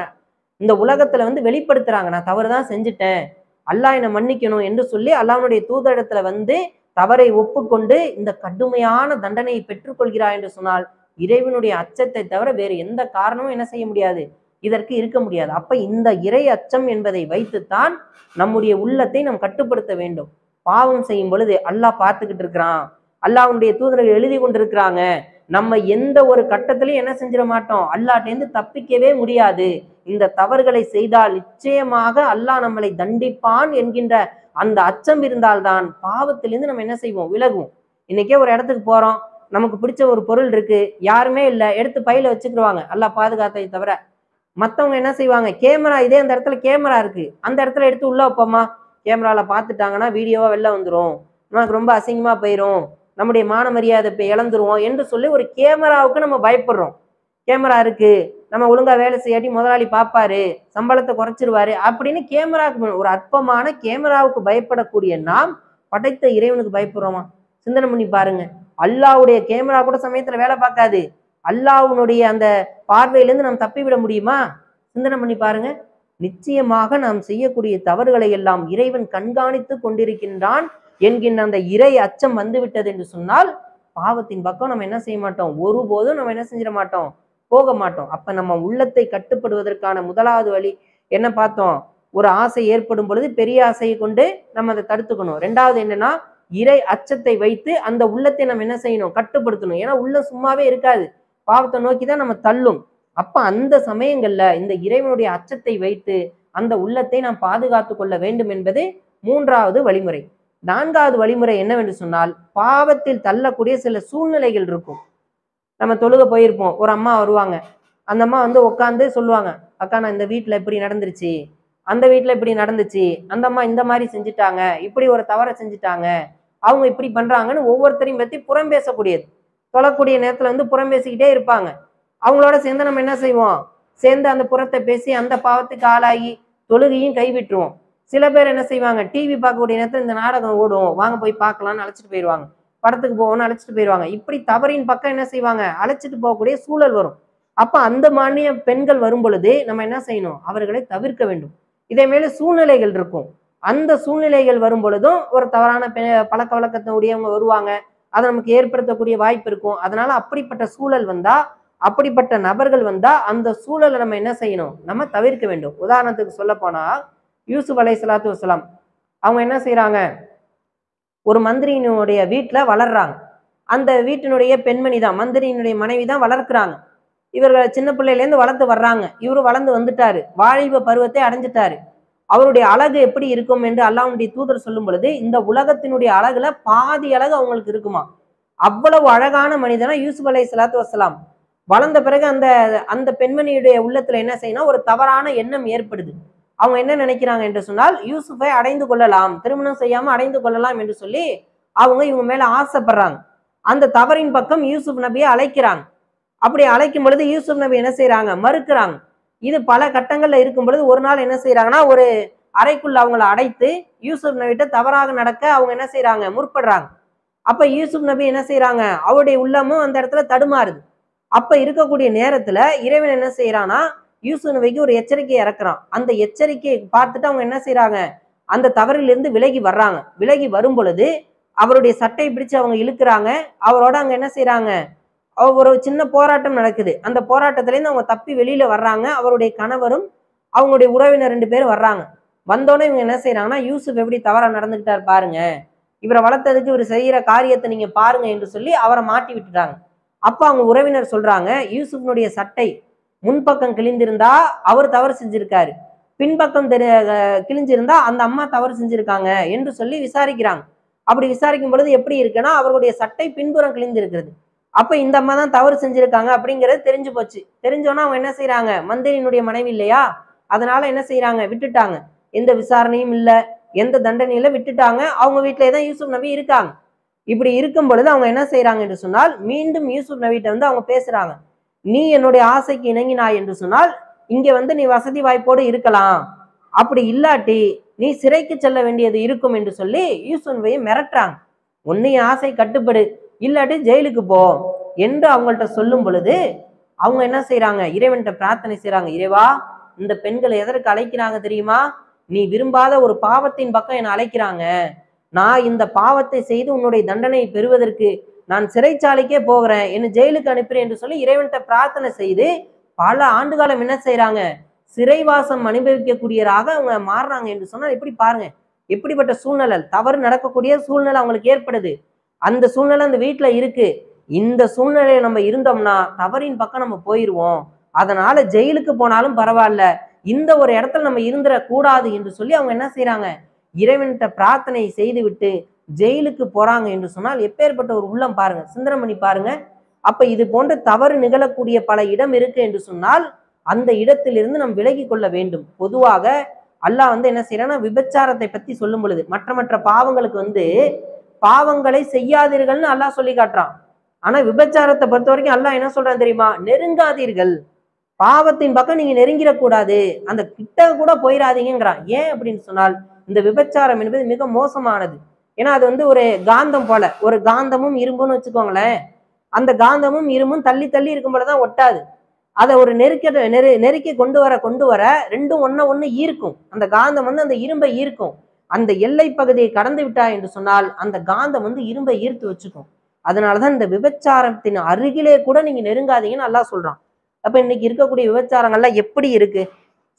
இந்த உலகத்துல வந்து வெளிப்படுத்துறாங்க. நான் தவறுதான் செஞ்சுட்டேன், அல்லாஹ் என்னை மன்னிக்கணும் என்று சொல்லி அல்லாஹ்வுடைய தூதரிடத்துல வந்து தவறை ஒப்புக்கொண்டு இந்த கடுமையான தண்டனையை பெற்றுக்கொள்கிறார் என்று சொன்னால் இறைவனுடைய அச்சத்தை தவிர வேறு எந்த காரணமும் என்ன செய்ய முடியாது, இதற்கு இருக்க முடியாது. அப்ப இந்த இறை அச்சம் என்பதை வைத்துத்தான் நம்முடைய உள்ளத்தை நாம் கட்டுப்படுத்த வேண்டும். பாவம் செய்யும் பொழுது அல்லாஹ் பார்த்துக்கிட்டு இருக்கிறான், அல்லாஹ்வுடைய தூதர்கள் எழுதி கொண்டிருக்கிறாங்க, நம்ம எந்த ஒரு கட்டத்திலையும் என்ன செஞ்சிட மாட்டோம், அல்லாஹ்ட்டேந்து தப்பிக்கவே முடியாது. இந்த தவறுகளை செய்தால் நிச்சயமாக அல்லாஹ் நம்மளை தண்டிப்பான் என்கின்ற அந்த அச்சம் இருந்தால்தான் பாவத்திலிருந்து நம்ம என்ன செய்வோம், விலகுவோம். இன்னைக்கே ஒரு இடத்துக்கு போறோம், நமக்கு பிடிச்ச ஒரு பொருள் இருக்கு, யாருமே இல்லை, எடுத்து பையில வச்சுக்கிடுவாங்க, அல்லாஹ் பாதுகாத்தை தவிர. மற்றவங்க என்ன செய்வாங்க, கேமரா, இதே அந்த இடத்துல கேமரா இருக்கு, அந்த இடத்துல எடுத்து உள்ள வைப்போமா, கேமரால பார்த்துட்டாங்கன்னா வீடியோவா வெளில வந்துடும், நமக்கு ரொம்ப அசிங்கமா போயிடும், நம்முடைய மான மரியாதை இப்போ இழந்துருவோம் என்று சொல்லி ஒரு கேமராவுக்கு நம்ம பயப்படுறோம். கேமரா இருக்கு, நம்ம ஒழுங்கா வேலை செய்யாட்டி முதலாளி பார்ப்பாரு, சம்பளத்தை குறைச்சிருவாரு அப்படின்னு கேமராவுக்கு, ஒரு அற்பமான கேமராவுக்கு பயப்படக்கூடிய நாம் படைத்த இறைவனுக்கு பயப்படுறோமா? சிந்தனை பண்ணி பாருங்க. அல்லாஹ்வுடைய கேமரா கூட சமயத்துல வேலை பார்க்காது, அல்லாஹ்வுடைய அந்த பார்வையிலிருந்து நாம் தப்பிவிட முடியுமா? சிந்தனை பண்ணி பாருங்க. நிச்சயமாக நாம் செய்யக்கூடிய தவறுகளை எல்லாம் இறைவன் கண்காணித்து கொண்டிருக்கின்றான் என்கின்ற அந்த இறை அச்சம் வந்துவிட்டது என்று சொன்னால் பாவத்தின் பக்கம் நம்ம என்ன செய்ய மாட்டோம், ஒருபோதும் நம்ம என்ன செஞ்சிட மாட்டோம், போக மாட்டோம். அப்ப நம்ம உள்ளத்தை கட்டுப்படுவதற்கான முதலாவது வழி என்ன பார்த்தோம், ஒரு ஆசை ஏற்படும் பொழுது பெரிய ஆசையை கொண்டு நம்ம அதை தடுத்துக்கணும். ரெண்டாவது என்னன்னா, இறை அச்சத்தை வைத்து அந்த உள்ளத்தை நம்ம என்ன செய்யணும், கட்டுப்படுத்தணும். ஏன்னா உள்ள சும்மாவே இருக்காது, பாவத்தை நோக்கி தான் நம்ம தள்ளும். அப்ப அந்த சமயங்கள்ல இந்த இறைவனுடைய அச்சத்தை வைத்து அந்த உள்ளத்தை நாம் பாதுகாத்து கொள்ள வேண்டும் என்பது மூன்றாவது வழிமுறை. நான்காவது வழிமுறை என்னவென்று சொன்னால், பாவத்தில் தள்ளக்கூடிய சில சூழ்நிலைகள் இருக்கும். நம்ம தொழுக போயிருப்போம், ஒரு அம்மா வருவாங்க, அந்த அம்மா வந்து உட்காந்து சொல்லுவாங்க, அக்கா நான் இந்த வீட்டுல இப்படி நடந்துருச்சு, அந்த வீட்டுல இப்படி நடந்துச்சு, அந்த அம்மா இந்த மாதிரி செஞ்சுட்டாங்க, இப்படி ஒரு தவறை செஞ்சுட்டாங்க, அவங்க இப்படி பண்றாங்கன்னு ஒவ்வொருத்தரையும் பத்தி புறம் பேசக்கூடியது. தொழக்கூடிய நேரத்துல வந்து புறம் பேசிக்கிட்டே இருப்பாங்க. அவங்களோட சேர்ந்து நம்ம என்ன செய்வோம், சேர்ந்து அந்த புறத்தை பேசி அந்த பாவத்துக்கு ஆளாகி தொழுகையும் கைவிட்டுருவோம். சில பேர் என்ன செய்வாங்க, டிவி பார்க்கக்கூடிய நேரத்தில் இந்த நாடகம் ஓடும், வாங்க போய் பார்க்கலாம்னு அழைச்சிட்டு போயிடுவாங்க, படத்துக்கு போவோம்னு அழைச்சிட்டு போயிடுவாங்க. இப்படி தவறின் பக்கம் என்ன செய்வாங்க, அழைச்சிட்டு போகக்கூடிய சூழல் வரும். அப்ப அந்த மானிய பெண்கள் வரும் பொழுது நம்ம என்ன செய்யணும், அவர்களை தவிர்க்க வேண்டும். இதே மேல சூழ்நிலைகள் இருக்கும், அந்த சூழ்நிலைகள் வரும் பொழுதும் ஒரு தவறான பழக்க வழக்கத்தை உடையவங்க வருவாங்க, அதை நமக்கு ஏற்படுத்தக்கூடிய வாய்ப்பு இருக்கும். அதனால அப்படிப்பட்ட சூழல் வந்தா அப்படிப்பட்ட நபர்கள் வந்தா அந்த சூழலை நம்ம என்ன செய்யணும், நம்ம தவிர்க்க வேண்டும். உதாரணத்துக்கு சொல்ல போனா யூசுப் அலைஹிஸ்ஸலாத்து வஸ்ஸலாம் அவங்க என்ன செய்யறாங்க, ஒரு மந்திரியினுடைய வீட்டுல வளர்றாங்க. அந்த வீட்டினுடைய பெண்மணி தான், மந்திரியினுடைய மனைவி தான் வளர்க்கிறாங்க. இவர்கள் சின்ன பிள்ளையில இருந்து வளர்த்து வர்றாங்க. இவரு வளர்ந்து வந்துட்டாரு, வாலிப பருவத்தை அடைஞ்சிட்டாரு. அவருடைய அழகு எப்படி இருக்கும் என்று அல்லாஹ்வுடைய தூதர் சொல்லும் பொழுது, இந்த உலகத்தினுடைய அழகுல பாதி அழகு அவங்களுக்கு இருக்குமா. அவ்வளவு அழகான மனிதனா யூசுப் அலைஹிஸ்ஸலாத்து வஸ்ஸலாம். வளர்ந்த பிறகு அந்த அந்த பெண்மணியுடைய உள்ளத்துல என்ன செய்யணும், ஒரு தவறான எண்ணம் ஏற்படுது. அவங்க என்ன நினைக்கிறாங்க என்று சொன்னால், யூசுஃபை அடைந்து கொள்ளலாம், திருமணம் செய்யாம அடைந்து கொள்ளலாம் என்று சொல்லி அவங்க இவங்க மேல ஆசைப்படுறாங்க. அந்த தவறின் பக்கம் யூசுப் நபியை அழைக்கிறாங்க. அப்படி அழைக்கும் பொழுது யூசுப் நபி என்ன செய்யறாங்க, மறுக்கிறாங்க. இது பல கட்டங்கள்ல இருக்கும் பொழுது ஒரு நாள் என்ன செய்யறாங்கன்னா, ஒரு அறைக்குள்ள அவங்கள அடைத்து யூசுப் நபிட்ட தவறாக நடக்க அவங்க என்ன செய்யறாங்க, முற்படுறாங்க. அப்ப யூசுப் நபி என்ன செய்யறாங்க, அவருடைய உள்ளமும் அந்த இடத்துல தடுமாறுது. அப்ப இருக்கக்கூடிய நேரத்துல இறைவன் என்ன செய்யறான்னா, யூசுப் நபிக்கு ஒரு எச்சரிக்கை இறக்குறான். அந்த எச்சரிக்கையை பார்த்துட்டு அவங்க என்ன செய்யறாங்க, அந்த தவறிலிருந்து விலகி வர்றாங்க. விலகி வரும் பொழுது அவருடைய சட்டை பிடிச்சு அவங்க இழுக்கிறாங்க. அவரோட அங்க என்ன செய்யறாங்க, ஒரு சின்ன போராட்டம் நடக்குது. அந்த போராட்டத்துல இருந்து அவங்க தப்பி வெளியில வர்றாங்க. அவருடைய கணவரும் அவங்களுடைய உறவினர் 2 பேரும் வர்றாங்க. வந்தோடனே இவங்க என்ன செய்யறாங்கன்னா, யூசுப் எப்படி தவறா நடந்துகிட்டார் பாருங்க, இவரை வளர்த்ததுக்கு இவர் செய்யற காரியத்தை நீங்க பாருங்க என்று சொல்லி அவரை மாட்டி விட்டுட்டாங்க. அப்ப அவங்க உறவினர் சொல்றாங்க, யூசுஃபினுடைய சட்டை முன்பக்கம் கிழிந்திருந்தா அவர் தவறு செஞ்சிருக்காரு, பின்பக்கம் கிழிஞ்சிருந்தா அந்த அம்மா தவறு செஞ்சிருக்காங்க என்று சொல்லி விசாரிக்கிறாங்க. அப்படி விசாரிக்கும் பொழுது எப்படி இருக்குன்னா, அவருடைய சட்டை பின்புறம் கிழிந்திருக்கிறது. அப்ப இந்த அம்மா தான் தவறு செஞ்சிருக்காங்க அப்படிங்கிறது தெரிஞ்சு போச்சு. தெரிஞ்சோன்னா அவங்க என்ன செய்யறாங்க, மந்திரியினுடைய மனைவி இல்லையா, அதனால என்ன செய்யறாங்க, விட்டுட்டாங்க. எந்த விசாரணையும் இல்ல, எந்த தண்டனையில விட்டுட்டாங்க. அவங்க வீட்டிலே தான் யூசுப் நபி இருக்காங்க. இப்படி இருக்கும் பொழுது அவங்க என்ன செய்யறாங்க என்று சொன்னால், மீண்டும் யூசுப் நபிட்ட வந்து அவங்க பேசுறாங்க. நீ என்னுடைய ஆசைக்கு இணங்கினாய் என்று சொன்னால் இங்க வந்து நீ வசதி வாய்ப்போடு இருக்கலாம், அப்படி இல்லாட்டி நீ சிறைக்கு செல்ல வேண்டியது இருக்கும் என்று சொல்லி யூசுப் நபியை மிரட்டுறாங்க. ஒன்னு ஆசை கட்டுப்படு, இல்லாட்டி ஜெயிலுக்கு போ என்று அவங்கள்ட்ட சொல்லும் பொழுது அவங்க என்ன செய்யறாங்க, இறைவன்கிட்ட பிரார்த்தனை செய்யறாங்க. இறைவா, இந்த பெண்கள் எதற்கு அழைக்கிறாங்க தெரியுமா, நீ விரும்பாத ஒரு பாவத்தின் பக்கம் என்னை அழைக்கிறாங்க, நான் இந்த பாவத்தை செய்து உன்னுடைய தண்டனை பெறுவதற்கு நான் சிறைச்சாலைக்கே போகிறேன், என்ன ஜெயிலுக்கு அனுப்புறேன் என்று சொல்லி இறைவன்கிட்ட பிரார்த்தனை செய்து பல ஆண்டு காலம் என்ன செய்யறாங்க, சிறைவாசம் அனுபவிக்கக்கூடியவராக அவங்க மாறுறாங்க என்று சொன்னால் எப்படி பாருங்க, எப்படிப்பட்ட சூழ்நிலை, தவறு நடக்கக்கூடிய சூழ்நிலை அவங்களுக்கு ஏற்படுது. அந்த சூழ்நிலை அந்த வீட்டுல இருக்கு. இந்த சூழ்நிலையில நம்ம இருந்தோம்னா தவறின் பக்கம் நம்ம போயிருவோம், அதனால ஜெயிலுக்கு போனாலும் பரவாயில்ல, இந்த ஒரு இடத்துல நம்ம இருந்துட கூடாது என்று சொல்லி அவங்க என்ன செய்யறாங்க, இறைவன்கிட்ட பிரார்த்தனை செய்து விட்டு ஜெயிலுக்கு போறாங்க என்று சொன்னால் எப்பேற்பட்ட ஒரு உள்ளம் பாருங்க, சிந்தனை பண்ணி பாருங்க. அப்ப இது போன்ற தவறு நிகழக்கூடிய பல இடம் இருக்கு என்று சொன்னால் அந்த இடத்திலிருந்து நாம் விலகி கொள்ள வேண்டும். பொதுவாக அல்லாஹ் வந்து என்ன செய்யறான்னா, விபச்சாரத்தை பத்தி சொல்லும் பொழுது மற்ற பாவங்களுக்கு வந்து பாவங்களை செய்யாதீர்கள்னு அல்லாஹ் சொல்லி காட்டுறான். ஆனா விபச்சாரத்தை பொறுத்த வரைக்கும் அல்லாஹ் என்ன சொல்றான் தெரியுமா, நெருங்காதீர்கள், பாவத்தின் பக்கம் நீங்க நெருங்கிடக்கூடாது, அந்த கிட்ட கூட போயிடாதீங்கிறான். ஏன் அப்படின்னு சொன்னால், இந்த விபச்சாரம் என்பது மிக மோசமானது. ஏன்னா அது வந்து ஒரு காந்தம் போல, ஒரு காந்தமும் இரும்புன்னு வச்சுக்கோங்களேன். அந்த காந்தமும் இரும்பும் தள்ளி தள்ளி இருக்கும் போலதான் ஒட்டாது. அதை ஒரு நெருக்கி கொண்டு வர ரெண்டும் ஒண்ணு ஈர்க்கும். அந்த காந்தம் வந்து அந்த இரும்பை ஈர்க்கும். அந்த எல்லை பகுதியை கடந்து விட்டா என்று சொன்னால் அந்த காந்தம் வந்து இரும்பை ஈர்த்து வச்சுக்கும். அதனாலதான் இந்த விபச்சாரத்தின் அருகிலே கூட நீங்க நெருங்காதீங்கன்னு அல்லாஹ் சொல்றான். அப்ப இன்னைக்கு இருக்கக்கூடிய விபச்சாரங்கள்லாம் எப்படி இருக்கு,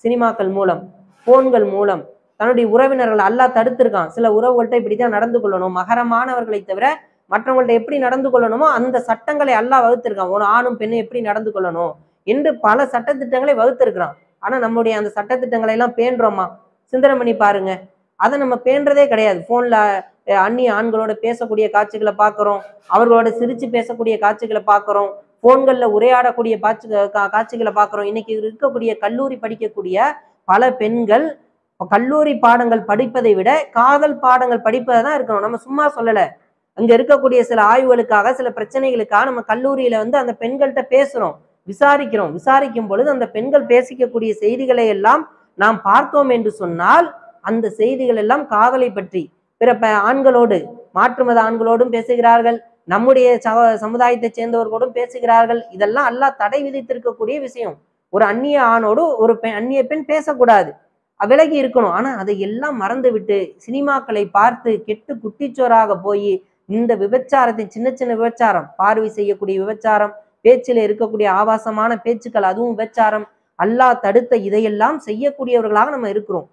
சினிமாக்கள் மூலம், போன்கள் மூலம் தன்னுடைய உறவினர்கள் அல்லாஹ் தடுத்திருக்கான். சில உறவுகள்கிட்ட இப்படித்தான் நடந்து கொள்ளணும், மகரமானவர்களை தவிர மற்றவங்கள்ட்ட எப்படி நடந்து கொள்ளணுமோ அந்த சட்டங்களை அல்லாஹ் வகுத்திருக்கான். ஒரு ஆணும் பெண்ணும் எப்படி நடந்து கொள்ளணும் என்று பல சட்டத்திட்டங்களை வகுத்திருக்கிறான். ஆனா நம்முடைய அந்த சட்டத்திட்டங்களை எல்லாம் பேணுறோமா, சிந்தனை பண்ணி பாருங்க. அதை நம்ம பேணுறதே கிடையாது. போன்ல அந்நிய ஆண்களோட பேசக்கூடிய காட்சிகளை பார்க்கிறோம், அவர்களோட சிரிச்சு பேசக்கூடிய காட்சிகளை பார்க்கிறோம், போன்கள்ல உரையாடக்கூடிய காட்சிகளை பார்க்கிறோம். இன்னைக்கு இருக்கக்கூடிய கல்லூரி படிக்கக்கூடிய பல பெண்கள் கல்லூரி பாடங்கள் படிப்பதை விட காதல் பாடங்கள் படிப்பதை தான் இருக்கணும். நம்ம சும்மா சொல்லல, அங்க இருக்கக்கூடிய சில ஆய்வுகளுக்காக சில பிரச்சனைகளுக்காக நம்ம கல்லூரியில வந்து அந்த பெண்கள்கிட்ட பேசுறோம், விசாரிக்கிறோம். விசாரிக்கும் பொழுது அந்த பெண்கள் பேசிக்கக்கூடிய செய்திகளை எல்லாம் நாம் பார்த்தோம் என்று சொன்னால் அந்த செய்திகள் எல்லாம் காதலை பற்றி, பிற ஆண்களோடு, மாற்று மத ஆண்களோடும் பேசுகிறார்கள், நம்முடைய சமுதாயத்தை சேர்ந்தவர்களோடும் பேசுகிறார்கள். இதெல்லாம் அல்லாஹ் தடை விதித்திருக்கக்கூடிய விஷயம். ஒரு அந்நிய ஆணோடு ஒரு அந்நிய பெண் பேசக்கூடாது, விலகி இருக்கணும். ஆனா அதை எல்லாம் மறந்து விட்டு சினிமாக்களை பார்த்து கெட்டு குட்டிச்சோராக போய் இந்த விபச்சாரத்தை, சின்ன சின்ன விபச்சாரம், பார்வை செய்யக்கூடிய விபச்சாரம், பேச்சில் இருக்கக்கூடிய ஆபாசமான பேச்சுக்கள், அதுவும் விபச்சாரம், அல்லாஹ் தடுத்த இதையெல்லாம் செய்யக்கூடியவர்களாக நம்ம இருக்கிறோம்.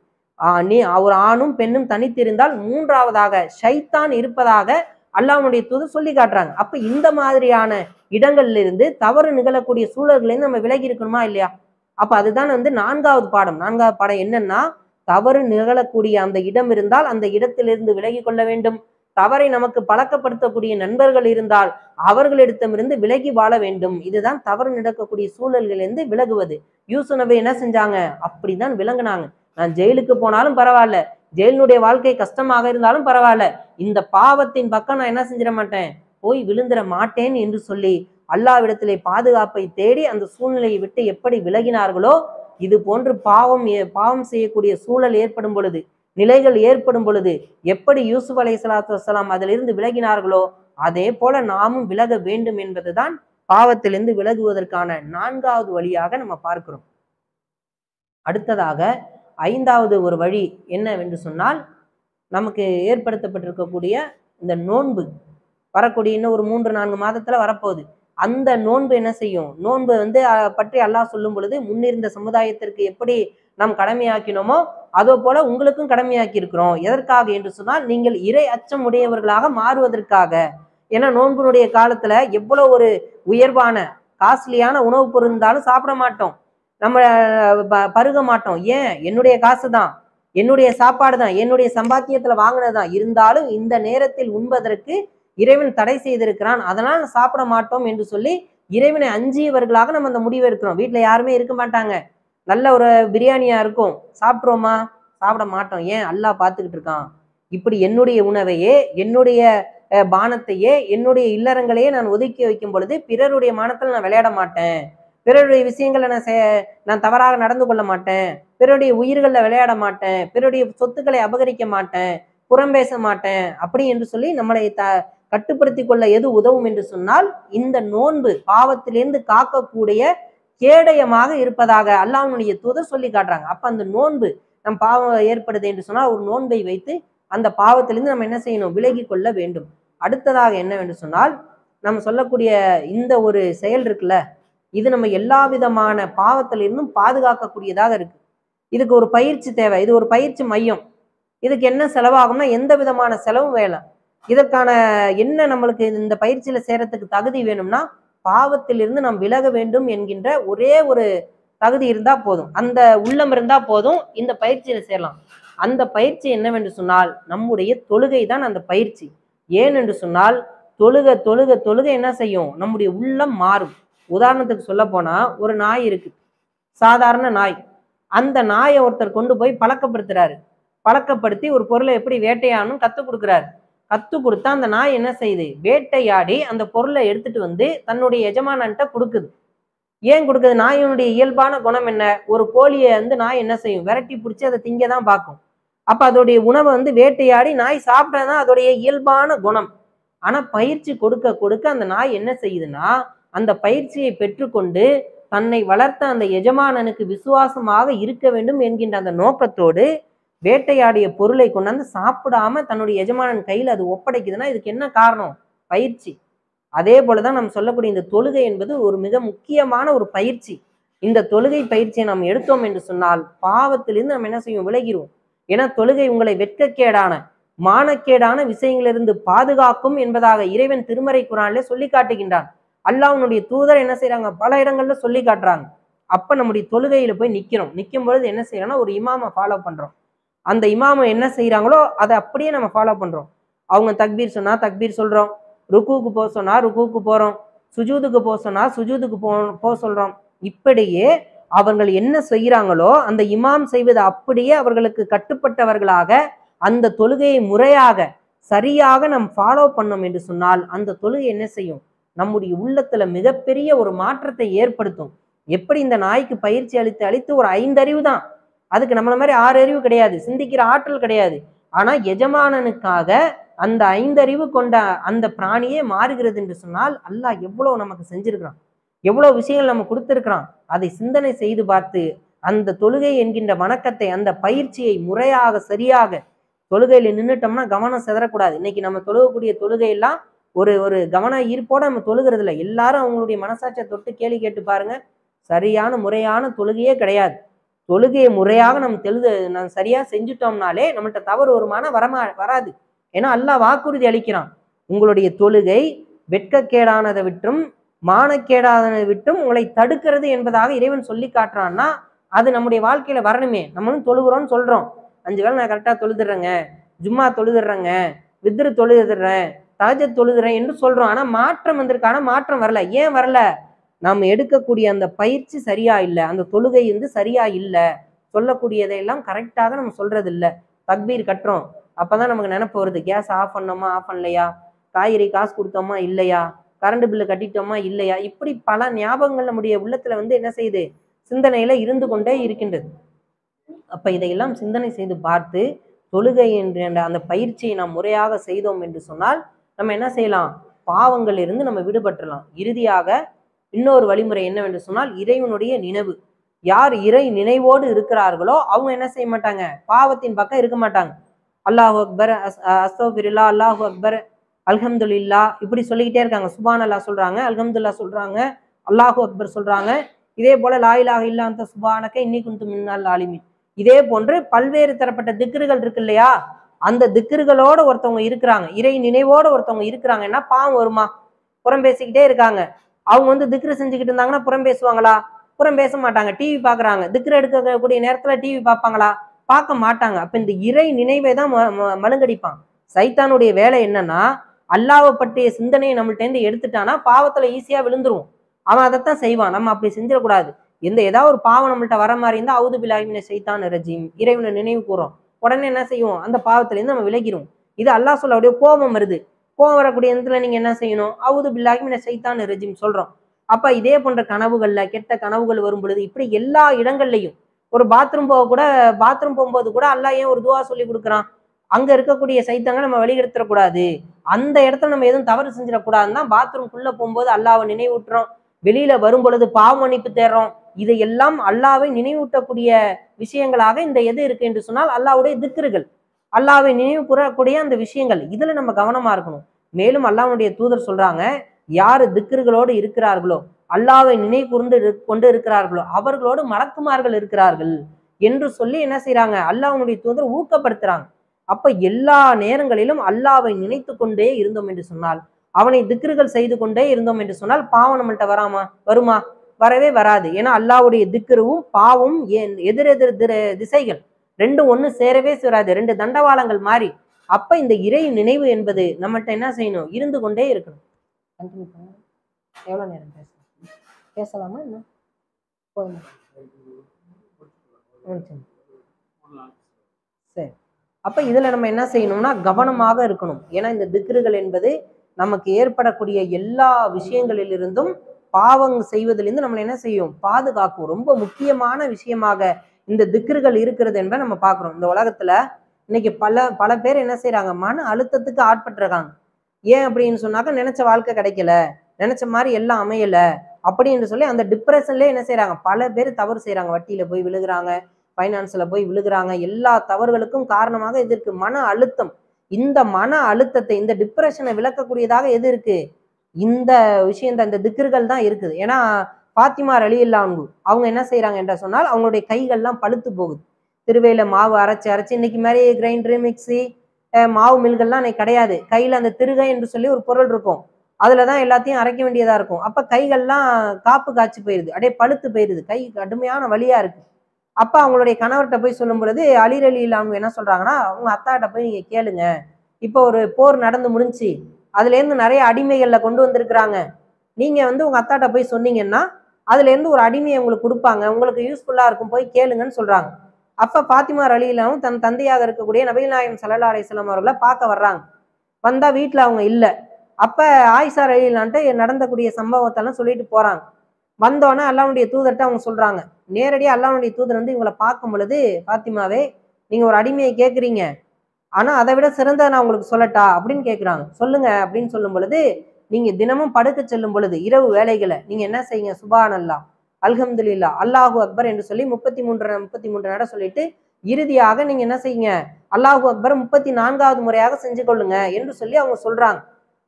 ஒரு ஆணும் பெண்ணும் தனித்திருந்தால் மூன்றாவதாக ஷைத்தான் இருப்பதாக அல்லாஹ்வுடைய தூதர் சொல்லி காட்டுறாங்க. அப்ப இந்த மாதிரியான இடங்கள்ல இருந்து தவறு நிகழக்கூடிய சூழல்களை நம்ம விலகி இருக்கணுமா இல்லையா? அப்ப அதுதான் நான்காவது பாடம். நான்காவது பாடம் என்னன்னா, தவறு நிகழக்கூடிய அந்த இடம் இருந்தால் அந்த இடத்திலிருந்து விலகி கொள்ள வேண்டும். தவறை நமக்கு பழக்கப்படுத்தக்கூடிய நண்பர்கள் இருந்தால் அவர்களிடத்திலிருந்து விலகி வாழ வேண்டும். இதுதான் தவறு நடக்கக்கூடிய சூழல்களிலிருந்து விலகுவது. யூசுப் நபி என்ன செஞ்சாங்க? அப்படிதான் விளங்குனாங்க. நான் ஜெயிலுக்கு போனாலும் பரவாயில்ல, ஜெயிலுடைய வாழ்க்கை கஷ்டமாக இருந்தாலும் பரவாயில்ல, இந்த பாவத்தின் பக்கம் நான் என்ன செஞ்சிட மாட்டேன், போய் விழுந்துட மாட்டேன் என்று சொல்லி அல்லாஹ்விடத்திலே பாதுகாப்பை தேடி அந்த சூழ்நிலையை விட்டு எப்படி விலகினார்களோ, இது போன்று பாவம் செய்யக்கூடிய சூழல் ஏற்படும் பொழுது, நிலைகள் ஏற்படும் பொழுது எப்படி யூசுப் அலைஹிஸ்ஸலாத்து வஸ்ஸலாம் அதிலிருந்து விலகினார்களோ அதே போல நாமும் விலக வேண்டும் என்பதுதான் பாவத்திலிருந்து விலகுவதற்கான நான்காவது வழியாக நம்ம பார்க்கிறோம். அடுத்ததாக ஐந்தாவது ஒரு வழி என்னவென்று சொன்னால், நமக்கு ஏற்படுத்தப்பட்டிருக்கக்கூடிய இந்த நோன்பு வரக்கூடிய இன்னும் ஒரு 3-4 மாதத்துல வரப்போகுது. அந்த நோன்பு என்ன செய்யும்? நோன்பு பற்றி அல்லாஹ் சொல்லும் பொழுது, முன்னிருந்த சமுதாயத்திற்கு எப்படி நாம் கடமையாக்கினோமோ அதோ போல உங்களுக்கும் கடமையாக்கி இருக்கிறோம். எதற்காக என்று சொன்னால், நீங்கள் இறை அச்சம் உடையவர்களாக மாறுவதற்காக. ஏன்னா நோன்புடைய காலத்துல எவ்வளவு ஒரு உயர்வான காஸ்ட்லியான உணவுப் பொருள் இருந்தாலும் சாப்பிட மாட்டோம், நம்ம பருக மாட்டோம். ஏன்? என்னுடைய காசு தான், என்னுடைய சாப்பாடு தான், என்னுடைய சம்பாத்தியத்துல வாங்கினதுதான், இருந்தாலும் இந்த நேரத்தில் உண்பதற்கு இறைவன் தடை செய்திருக்கிறான், அதனால் சாப்பிட மாட்டோம் என்று சொல்லி இறைவனை அஞ்சியவர்களாக நம்ம அந்த முடிவை இருக்கிறோம். வீட்டுல யாருமே இருக்க மாட்டாங்க, நல்ல ஒரு பிரியாணியா இருக்கும், சாப்பிட்றோமா? சாப்பிட மாட்டோம். ஏன்? அல்லாஹ் பார்த்துக்கிட்டு இருக்கான். இப்படி என்னுடைய உணவையே, என்னுடைய பானத்தையே, என்னுடைய இல்லறங்களையே நான் ஒதுக்கி வைக்கும் பொழுது பிறருடைய மானத்தில் நான் விளையாட மாட்டேன், பிறருடைய விஷயங்களை நான் தவறாக நடந்து கொள்ள மாட்டேன், பிறருடைய உயிர்களில் விளையாட மாட்டேன், பிறருடைய சொத்துக்களை அபகரிக்க மாட்டேன், புறம் பேச மாட்டேன், அப்படி என்று சொல்லி நம்மளை கட்டுப்படுத்தி கொள்ள எது உதவும் என்று சொன்னால், இந்த நோன்பு பாவத்திலிருந்து காக்கக்கூடிய கேடயமாக இருப்பதாக அல்லாஹ்வுடைய தூதர் சொல்லி காட்டுறாங்க. அப்ப அந்த நோன்பு நம் பாவம் ஏற்படுது என்று சொன்னால் ஒரு நோன்பை வைத்து அந்த பாவத்திலிருந்து நம்ம என்ன செய்யணும்? விலகி கொள்ள வேண்டும். அடுத்ததாக என்னவென்று சொன்னால், நம்ம சொல்லக்கூடிய இந்த ஒரு செயல் இருக்குல்ல, இது நம்ம எல்லா விதமான பாவத்திலிருந்தும் பாதுகாக்கக்கூடியதாக இருக்கு. இதுக்கு ஒரு பயிற்சி தேவை. இது ஒரு பயிற்சி மையம். இதுக்கு என்ன செலவாகும்னா எந்த விதமான செலவும் வேலை. இதற்கான என்ன நம்மளுக்கு இந்த பயிற்சியில சேரத்துக்கு தகுதி வேணும்னா, பாவத்திலிருந்து நாம் விலக வேண்டும் என்கின்ற ஒரே ஒரு தகுதி இருந்தா போதும், அந்த உள்ளம் இருந்தா போதும், இந்த பயிற்சியில சேரலாம். அந்த பயிற்சி என்னவென்று சொன்னால், நம்முடைய தொழுகை தான் அந்த பயிற்சி. ஏன் என்று சொன்னால், தொழுக தொழுக தொழுக என்ன செய்யும்? நம்முடைய உள்ளம் மாறும். உதாரணத்துக்கு சொல்ல போனா, ஒரு நாய் இருக்கு, சாதாரண நாய். அந்த நாயை ஒருத்தர் கொண்டு போய் பழக்கப்படுத்துறாரு. பழக்கப்படுத்தி ஒரு பொருளை எப்படி வேட்டையாடணும் கற்றுக் கொடுக்குறாரு. கற்றுக் கொடுத்தா அந்த நாய் என்ன செய்யுது? வேட்டையாடி அந்த பொருளை எடுத்துட்டு தன்னுடைய எஜமானன்ட்ட கொடுக்குது. ஏன் கொடுக்குது? நாயினுடைய இயல்பான குணம் என்ன? ஒரு கோழியை நாய் என்ன செய்யும்? விரட்டி பிடிச்சி அதை திங்க தான் பார்க்கும். அப்ப அதோடைய உணவை வேட்டையாடி நாய் சாப்பிட்டதான் அதோடைய இயல்பான குணம். ஆனா பயிற்சி கொடுக்க கொடுக்க அந்த நாய் என்ன செய்யுதுன்னா, அந்த பயிற்சியை பெற்றுக்கொண்டு தன்னை வளர்த்த அந்த எஜமானனுக்கு விசுவாசமாக இருக்க வேண்டும் என்கின்ற அந்த நோக்கத்தோடு வேட்டையாடிய பொருளை கொண்டாந்து சாப்பிடாம தன்னுடைய எஜமானன் கையில் அது ஒப்படைக்குதுன்னா இதுக்கு என்ன காரணம்? பயிற்சி. அதே போலதான் நம்ம சொல்லக்கூடிய இந்த தொழுகை என்பது ஒரு மிக முக்கியமான ஒரு பயிற்சி. இந்த தொழுகை பயிற்சியை நாம் எடுத்தோம் என்று சொன்னால் பாவத்திலிருந்து நம்ம என்ன செய்வோம்? விலகிடுவோம். ஏன்னா தொழுகை உங்களை வெட்கக்கேடான மானக்கேடான விஷயங்களிலிருந்து பாதுகாக்கும் என்பதாக இறைவன் திருமறை குர்ஆனிலே சொல்லி காட்டுகின்றான். அல்லாஹ்வுடைய தூதர் என்ன செய்யறாங்க? பல இடங்கள்ல சொல்லி காட்டுறாங்க. அப்ப நம்முடைய தொழுகையில போய் நிற்கும் பொழுது என்ன செய்யறோம்னா, ஒரு இமாமை ஃபாலோ பண்றோம். அந்த இமாமை என்ன செய்யறாங்களோ அதை அப்படியே நம்ம ஃபாலோ பண்றோம். அவங்க தக்பீர் சொன்னா தக்பீர் சொல்றோம், ருக்குவுக்கு போக சொன்னா ருக்குவுக்கு போறோம், சுஜூதுக்கு போக சொன்னா சுஜூதுக்கு போக சொல்றோம். இப்படியே அவர்கள் என்ன செய்யறாங்களோ அந்த இமாம் செய்வது அப்படியே அவர்களுக்கு கட்டுப்பட்டவர்களாக அந்த தொழுகையை முறையாக சரியாக நாம் ஃபாலோ பண்ணோம் என்று சொன்னால் அந்த தொழுகை என்ன செய்யும்? நம்முடைய உள்ளத்துல மிகப்பெரிய ஒரு மாற்றத்தை ஏற்படுத்தும். எப்படி இந்த நாய்க்கு பயிற்சி அளித்து அளித்து ஒரு 5 அறிவு தான், அதுக்கு நம்மள மாதிரி 6 அறிவு கிடையாது, சிந்திக்கிற ஆற்றல் கிடையாது. ஆனா எஜமானனுக்காக அந்த 5 அறிவு கொண்ட அந்த பிராணியே மாறுகிறது என்று சொன்னால் அல்லாஹ் எவ்வளவு நமக்கு செஞ்சிருக்கிறான், எவ்வளவு விஷயங்கள் நம்ம கொடுத்திருக்கிறான். அதை சிந்தனை செய்து பார்த்து அந்த தொழுகை என்கின்ற வணக்கத்தை, அந்த பயிற்சியை முறையாக சரியாக தொழுகையில நின்றுட்டோம்னா கவனம் சிதறக்கூடாது. இன்னைக்கு நம்ம தொழுகக்கூடிய தொழுகையெல்லாம் ஒரு ஒரு கவன ஈர்ப்போட நம்ம தொழுகிறது இல்லை. எல்லாரும் அவங்களுடைய மனசாட்சியை தொட்டு கேள்வி கேட்டு பாருங்க, சரியான முறையான தொழுகையே கிடையாது. தொழுகையை முறையாக நம்ம சரியா செஞ்சுட்டோம்னாலே நம்மள்ட்ட தவறு வருமானம் வராது. ஏன்னா அல்லாஹ் வாக்குறுதி அளிக்கிறான், உங்களுடைய தொழுகை வெட்கக்கேடானதை விட்டும் மானக்கேடானதை விட்டும் உங்களை தடுக்கிறது என்பதாக இறைவன் சொல்லி காட்டுறான்னா அது நம்முடைய வாழ்க்கையில வரணுமே. நம்மளும் தொழுகிறோம்னு சொல்றோம், 5 வேளை நான் கரெக்டா தொழுதுறேங்க, ஜும்மா தொழுதுறேங்க, வித்ரு தொழுதுறேன், தஹஜ்ஜத் தொழுதுறேன் என்று சொல்றோம். ஆனா மாற்றம் வந்திருக்கு. ஆனா மாற்றம் வரல. ஏன் வரல? நாம் எடுக்கக்கூடிய அந்த பயிற்சி சரியா இல்லை, அந்த தொழுகை சரியா இல்லை, சொல்லக்கூடியதையெல்லாம் கரெக்டாக நம்ம சொல்றது இல்லை. தக்பீர் கட்டுறோம், அப்பதான் நமக்கு நினைப்பு வருது, கேஸ் ஆஃப் பண்ணோமா ஆஃப் பண்ணலையா, காய்கறி காசு கொடுத்தோமா இல்லையா, கரண்ட் பில்லு கட்டிட்டோமா இல்லையா, இப்படி பல ஞாபகங்கள் நம்முடைய உள்ளத்துல என்ன செய்யுது, சிந்தனையில இருந்து கொண்டே இருக்கின்றது. அப்ப இதையெல்லாம் சிந்தனை செய்து பார்த்து தொழுகை என்ற அந்த பயிற்சியை நாம் முறையாக செய்தோம் என்று சொன்னால் நம்ம என்ன செய்யலாம், பாவங்கள் இருந்து நம்ம விடுபட்டுறலாம். இறுதியாக இன்னொரு வழிமுறை என்னவென்று சொன்னால் இறைவனுடைய நினைவு. யார் இறை நினைவோடு இருக்கிறார்களோ அவங்க என்ன செய்ய மாட்டாங்க, பாவத்தின் பக்கம் இருக்க மாட்டாங்க. அல்லாஹு அக்பர், அஸ்தக்ஃபிருல்லா, அல்லாஹு அக்பர், அல்ஹம்துலில்லா இப்படி சொல்லிக்கிட்டே இருக்காங்க. சுபான் அல்லா சொல்றாங்க, அல்ஹம்துல்லா சொல்றாங்க, அல்லாஹு அக்பர் சொல்றாங்க. இதே போல லா இலாஹ இல்லா அன்த சுப்ஹானக இன்னி குன்து மினல் ஆலிமீன். இதே போன்று பல்வேறு தரப்பட்ட திக்ருகள் இருக்கு இல்லையா, அந்த திக்ருகளோட ஒருத்தவங்க இருக்கிறாங்க, இறை நினைவோட ஒருத்தவங்க இருக்கிறாங்கன்னா பாவம் வருமா? புறம் பேசிக்கிட்டே இருக்காங்க, அவங்க திக்ரு செஞ்சுக்கிட்டு இருந்தாங்கன்னா புறம் பேசுவாங்களா? புறம் பேச மாட்டாங்க. டிவி பாக்குறாங்க, திக்ரு எடுக்கக்கூடிய நேரத்துல டிவி பார்ப்பாங்களா? பார்க்க மாட்டாங்க. அப்ப இந்த இறை நினைவை தான் மழுங்கடிப்பான். சைத்தானுடைய வேலை என்னன்னா, அல்லாஹ்வை பற்றிய சிந்தனையை நம்மள்ட்ட இருந்து எடுத்துட்டானா பாவத்துல ஈஸியா விழுந்துருவோம். அவன் அதைத்தான் செய்வான். நம்ம அப்படி செஞ்சிடக்கூடாது. ஏதாவது ஒரு பாவம் நம்மள்ட்ட வர மாதிரி இருந்தா அவுது பில்லாஹி மினஷ் ஷைத்தானிர் ரஜீம், இறைவனை நினைவு கூறோம், உடனே என்ன செய்வோம், அந்த பாவத்துல இருந்து நம்ம விலகிரும். இது அல்லாஹ் சொல்லக்கூடிய கோபம் வருது, கோபம் வரக்கூடிய இடத்துல நீங்க என்ன செய்யணும், அவுது பில்லாஹி மினஷ் ஷைத்தானிர் ரஜீம் சொல்றோம். அப்ப இதே போன்ற கனவுகள்ல கெட்ட கனவுகள் வரும் பொழுது இப்படி எல்லா இடங்கள்லையும், ஒரு பாத்ரூம் போகும்போது கூட அல்லாஹ் ஏன் ஒரு துவா சொல்லி கொடுக்குறான், அங்க இருக்கக்கூடிய சைத்தாங்க நம்ம வெளியெடுத்துடக்கூடாது, அந்த இடத்துல நம்ம எதுவும் தவறு செஞ்சிடக்கூடாதுன்னா பாத்ரூம்குள்ள போகும்போது அல்லாஹ்வை நினைவூட்டுறோம், வெளியில வரும் பொழுது பாவ மன்னிப்பு தேடுறோம். இதையெல்லாம் அல்லாஹ்வை நினைவூட்டக்கூடிய விஷயங்களாக இந்த எது இருக்கு என்று சொன்னால் அல்லாஹ்வுடைய திக்ருகள், அல்லாஹ்வை நினைவு கூறக்கூடிய அந்த விஷயங்கள். இதுல நம்ம கவனமா இருக்கணும். மேலும் அல்லாஹ்வுடைய தூதர் சொல்றாங்க, யாரு திக்ருகளோடு இருக்கிறார்களோ, அல்லாஹ்வை நினைவு கொண்டு இருக்கிறார்களோ அவர்களோடு மலக்குமார்கள் இருக்கிறார்கள் என்று சொல்லி என்ன செய்யறாங்க, அல்லாஹ்வுடைய தூதர் ஊக்கப்படுத்துறாங்க. அப்ப எல்லா நேரங்களிலும் அல்லாஹ்வை நினைத்து கொண்டே இருந்தோம் என்று சொன்னால், அவனை திக்ருகள் செய்து கொண்டே இருந்தோம் என்று சொன்னால் பாவம் நம்மள்ட்ட வருமா? வரவே வராது. ஏன்னா அல்லாஹ்வுடைய திக்ருவும் பாவம் எதிரெதிர் திசைகள், ரெண்டும் ஒண்ணு சேரவே சேராது, ரெண்டு தண்டவாளங்கள் மாறி. அப்ப இந்த இறை நினைவு என்பது நம்மள்ட்ட என்ன செய்யணும், இருந்து கொண்டே இருக்கணும். கண்டினியூ பண்ணுங்க. எவ்வளவு நேரம் பேசலாமா? என்ன போதுமா? சரி. அப்ப இதுல நம்ம என்ன செய்யணும்னா கவனமாக இருக்கணும். ஏன்னா இந்த திக்ருகள் என்பது நமக்கு ஏற்படக்கூடிய எல்லா விஷயங்களிலிருந்தும், பாவம் செய்வதிலிருந்து நம்மளை என்ன செய்யும், பாதுகாக்கும். ரொம்ப முக்கியமான விஷயமாக இந்த திக்ருகள் இருக்கிறது என்பதை நம்ம பார்க்கிறோம். இந்த உலகத்துல இன்னைக்கு பல பேர் என்ன செய்யறாங்க, மன அழுத்தத்துக்கு ஆட்பட்டுருக்காங்க. ஏன் அப்படின்னு சொன்னாக்க, நினைச்ச வாழ்க்கை கிடைக்கல, நினைச்ச மாதிரி எல்லாம் அமையல அப்படின்னு சொல்லி அந்த டிப்ரெஷன்லேயே என்ன செய்யறாங்க, பல பேர் தவறு செய்யறாங்க. வட்டியில போய் விழுகிறாங்க, ஃபைனான்ஸ்ல போய் விழுகிறாங்க. எல்லா தவறுகளுக்கும் காரணமாக இது இருக்கு, மன அழுத்தம். இந்த மன அழுத்தத்தை, இந்த டிப்ரெஷனை விளக்கக்கூடியதாக எது இருக்கு, இந்த விஷயம் தான், இந்த திக்ருகள் தான் இருக்குது. ஏன்னா ஃபாத்திமா ரலியல்லாஹு அன்ஹு அவங்க என்ன செய்யறாங்க என்று சொன்னால், அவங்களுடைய கைகள்லாம் பழுத்து போகுது. திருவையில மாவு அரைச்சு இன்னைக்கு மாதிரி கிரைண்டரு, மிக்சி, மாவு மில்கள்லாம் இன்னைக்கு கிடையாது. கையில அந்த திருகை என்று சொல்லி ஒரு பொருள் இருக்கும், அதுலதான் எல்லாத்தையும் அரைக்க வேண்டியதா இருக்கும். அப்ப கைகள்லாம் காப்பு காய்ச்சி போயிருது, அப்படியே பழுத்து போயிருது, கை கடுமையான வலியா இருக்கு. அப்ப அவங்களுடைய கணவர்கிட்ட போய் சொல்லும் பொழுது அலி ரலியல்லாஹு அன்ஹு என்ன சொல்றாங்கன்னா, அவங்க அத்தாட்ட போய் நீங்க கேளுங்க, இப்போ ஒரு போர் நடந்து முடிஞ்சு அதுல இருந்து நிறைய அடிமைகள்ல கொண்டு வந்திருக்கிறாங்க, நீங்க உங்க அத்தாட்ட போய் சொன்னீங்கன்னா அதுல இருந்து ஒரு அடிமையை உங்களுக்கு கொடுப்பாங்க, உங்களுக்கு யூஸ்ஃபுல்லா இருக்கும், போய் கேளுங்கன்னு சொல்றாங்க. அப்ப ஃபாத்திமா ரலியல்லாஹு அன்ஹா தன் தந்தையாக இருக்கக்கூடிய நபிகள் நாயகம் ஸல்லல்லாஹு அலைஹி வஸல்லம் அவர்களை பார்க்க வர்றாங்க. வந்தா வீட்டுல அவங்க இல்ல. அப்ப ஆயிஷா ரலியல்லாஹு அன்ஹா நடந்தக்கூடிய சம்பவத்தெல்லாம் சொல்லிட்டு போறாங்க. வந்தோன்னே அல்லாஹ்வுடைய தூதர்கிட்ட அவங்க சொல்றாங்க, நேரடியா அல்லாஹ்வுடைய தூதர் இவங்களை பார்க்கும் பொழுது, ஃபாத்திமாவே நீங்க ஒரு அடிமையை கேட்குறீங்க, ஆனா அதை விட சிறந்த நான் உங்களுக்கு சொல்லட்டா அப்படின்னு கேட்குறாங்க. சொல்லுங்க அப்படின்னு சொல்லும் பொழுது, நீங்க தினமும் படுக்க செல்லும் பொழுது இரவு வேலைகளை நீங்க என்ன செய்யுங்க, சுப்ஹானல்லாஹ், அல்ஹம்துலில்லாஹ், அல்லாஹு அக்பர் என்று சொல்லி 33 நட சொல்லிட்டு இறுதியாக நீங்க என்ன செய்யுங்க, அல்லாஹு அக்பர் 34வது முறையாக செஞ்சு கொள்ளுங்க என்று சொல்லி அவங்க சொல்றாங்க.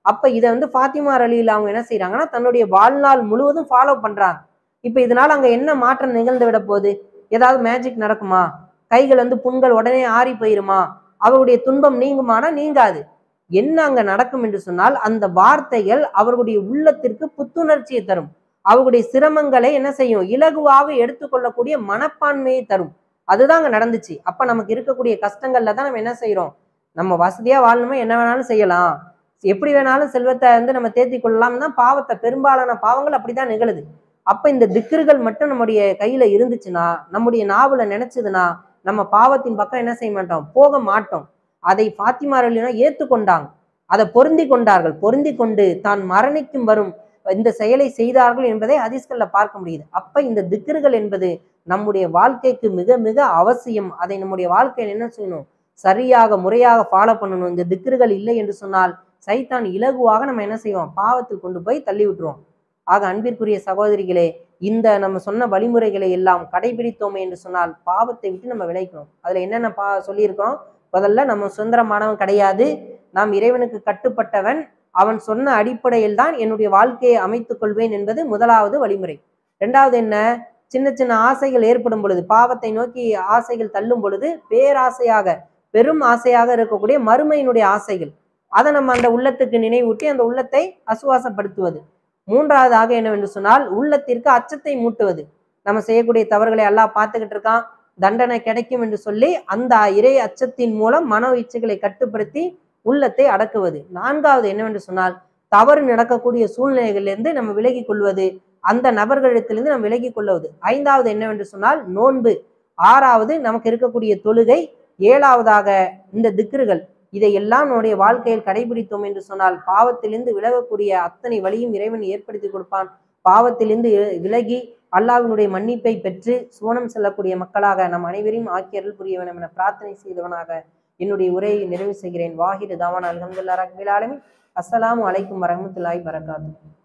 அப்ப இதை வந்து ஃபாத்திமா ரலியல்லாஹு அவங்க என்ன செய்யறாங்கன்னா தன்னுடைய வாழ்நாள் முழுவதும் ஃபாலோ பண்றாங்க. இப்ப இதனால அங்க என்ன மாற்றம் நிகழ்ந்து விட போகுது? ஏதாவது மேஜிக் நடக்குமா? கைகள் வந்து புண்கள் உடனே ஆறி போயிருமா? அவருடைய துன்பம் நீங்குமானா? நீங்காது. என்ன அங்க நடக்கும் என்று சொன்னால், அந்த வார்த்தைகள் அவர்களுடைய உள்ளத்திற்கு புத்துணர்ச்சியை தரும். அவர்களுடைய சிரமங்களை என்ன செய்யும்? இலகுவாக எடுத்துக்கொள்ளக்கூடிய மனப்பான்மையை தரும். அதுதான் அங்க நடந்துச்சு. அப்ப நமக்கு இருக்கக்கூடிய கஷ்டங்கள்ல தான் நம்ம என்ன செய்யறோம்? நம்ம வசதியா வாழணுமா என்ன வேணாலும் செய்யலாம், எப்படி வேணாலும் செல்வத்தை வந்து நம்ம தேத்தி கொள்ளலாம் தான் பாவத்தை, பெரும்பாலான பாவங்கள் அப்படிதான் நிகழுது. அப்ப இந்த திக்ருகள் மட்டும் நம்முடைய கையில இருந்துச்சுன்னா, நம்முடைய நாவுல நினைச்சதுன்னா, நம்ம பாவத்தின் பக்கம் என்ன செய்ய மாட்டோம்? போக மாட்டோம். அதை ஃபாத்திமா ரலியல்லாஹு ஏற்றுக்கொண்டாங்க. அதை பொருந்தி கொண்டார்கள். பொருந்தி கொண்டு தான் மரணிக்கும் வரும் இந்த செயலை செய்தார்கள் என்பதை ஹதீஸ்கள்ல பார்க்க முடியுது. அப்ப இந்த திக்ருகள் என்பது நம்முடைய வாழ்க்கைக்கு மிக மிக அவசியம். அதை நம்முடைய வாழ்க்கையில் என்ன செய்யணும்? சரியாக முறையாக ஃபாலோ பண்ணணும். இந்த திக்ருகள் இல்லை என்று சொன்னால் சைத்தான் இலகுவாக நம்ம என்ன செய்வோம்? பாவத்தில் கொண்டு போய் தள்ளி விட்டுருவோம். ஆக அன்பிற்குரிய சகோதரிகளே, இந்த நம்ம சொன்ன வழிமுறைகளை எல்லாம் கடைபிடித்தோமே என்று சொன்னால் பாவத்தை விட்டு நம்ம விளைக்கணும். அதுல என்னென்ன சொல்லியிருக்கிறோம்? முதல்ல நம்ம சுதந்திரமானவன் கிடையாது, நாம் இறைவனுக்கு கட்டுப்பட்டவன், அவன் சொன்ன அடிப்படையில் தான் என்னுடைய வாழ்க்கையை அமைத்துக் கொள்வேன் என்பது முதலாவது வழிமுறை. இரண்டாவது என்ன? சின்ன சின்ன ஆசைகள் ஏற்படும் பொழுது, பாவத்தை நோக்கி ஆசைகள் தள்ளும் பொழுது பேராசையாக, பெரும் ஆசையாக இருக்கக்கூடிய மறுமையினுடைய ஆசைகள், அதை நம்ம அந்த உள்ளத்துக்கு நினைவூட்டி அந்த உள்ளத்தை அசுவாசப்படுத்துவது. மூன்றாவதாக என்னவென்று சொன்னால் உள்ளத்திற்கு அச்சத்தை மூட்டுவது. நம்ம செய்யக்கூடிய தவறுகளை எல்லாம் பார்த்துக்கிட்டு இருக்கான், தண்டனை கிடைக்கும் என்று சொல்லி அந்த இறை அச்சத்தின் மூலம் மன இச்சைகளை கட்டுப்படுத்தி உள்ளத்தை அடக்குவது. நான்காவது என்னவென்று சொன்னால் தவறு நடக்கக்கூடிய சூழ்நிலைகளிலிருந்து நம்ம விலகி கொள்வது, அந்த நபர்களிடத்திலிருந்து நம்ம விலகி கொள்வது. ஐந்தாவது என்னவென்று சொன்னால் நோன்பு. ஆறாவது நமக்கு இருக்கக்கூடிய தொழுகை. ஏழாவதாக இந்த திக்ருகள். இதையெல்லாம் நம்முடைய வாழ்க்கையில் கடைபிடித்தோம் என்று சொன்னால் பாவத்திலிருந்து விலகக்கூடிய அத்தனை வழியும் இறைவன் ஏற்படுத்தி கொடுப்பான். பாவத்திலிருந்து விலகி அல்லாஹ்வினுடைய மன்னிப்பை பெற்று சுவனம் செல்லக்கூடிய மக்களாக நம் அனைவரையும் ஆக்கியருள் புரியவன் என பிரார்த்தனை செய்தவனாக என்னுடைய உரையை நிறைவு செய்கிறேன். வாஹிர் தாவான் அல்ஹம்துலில்லாஹி ரப்பில் ஆலமீன். அஸ்ஸலாமு அலைக்கும் வரஹ்மத்துல்லாஹி வபரகாத்துஹு.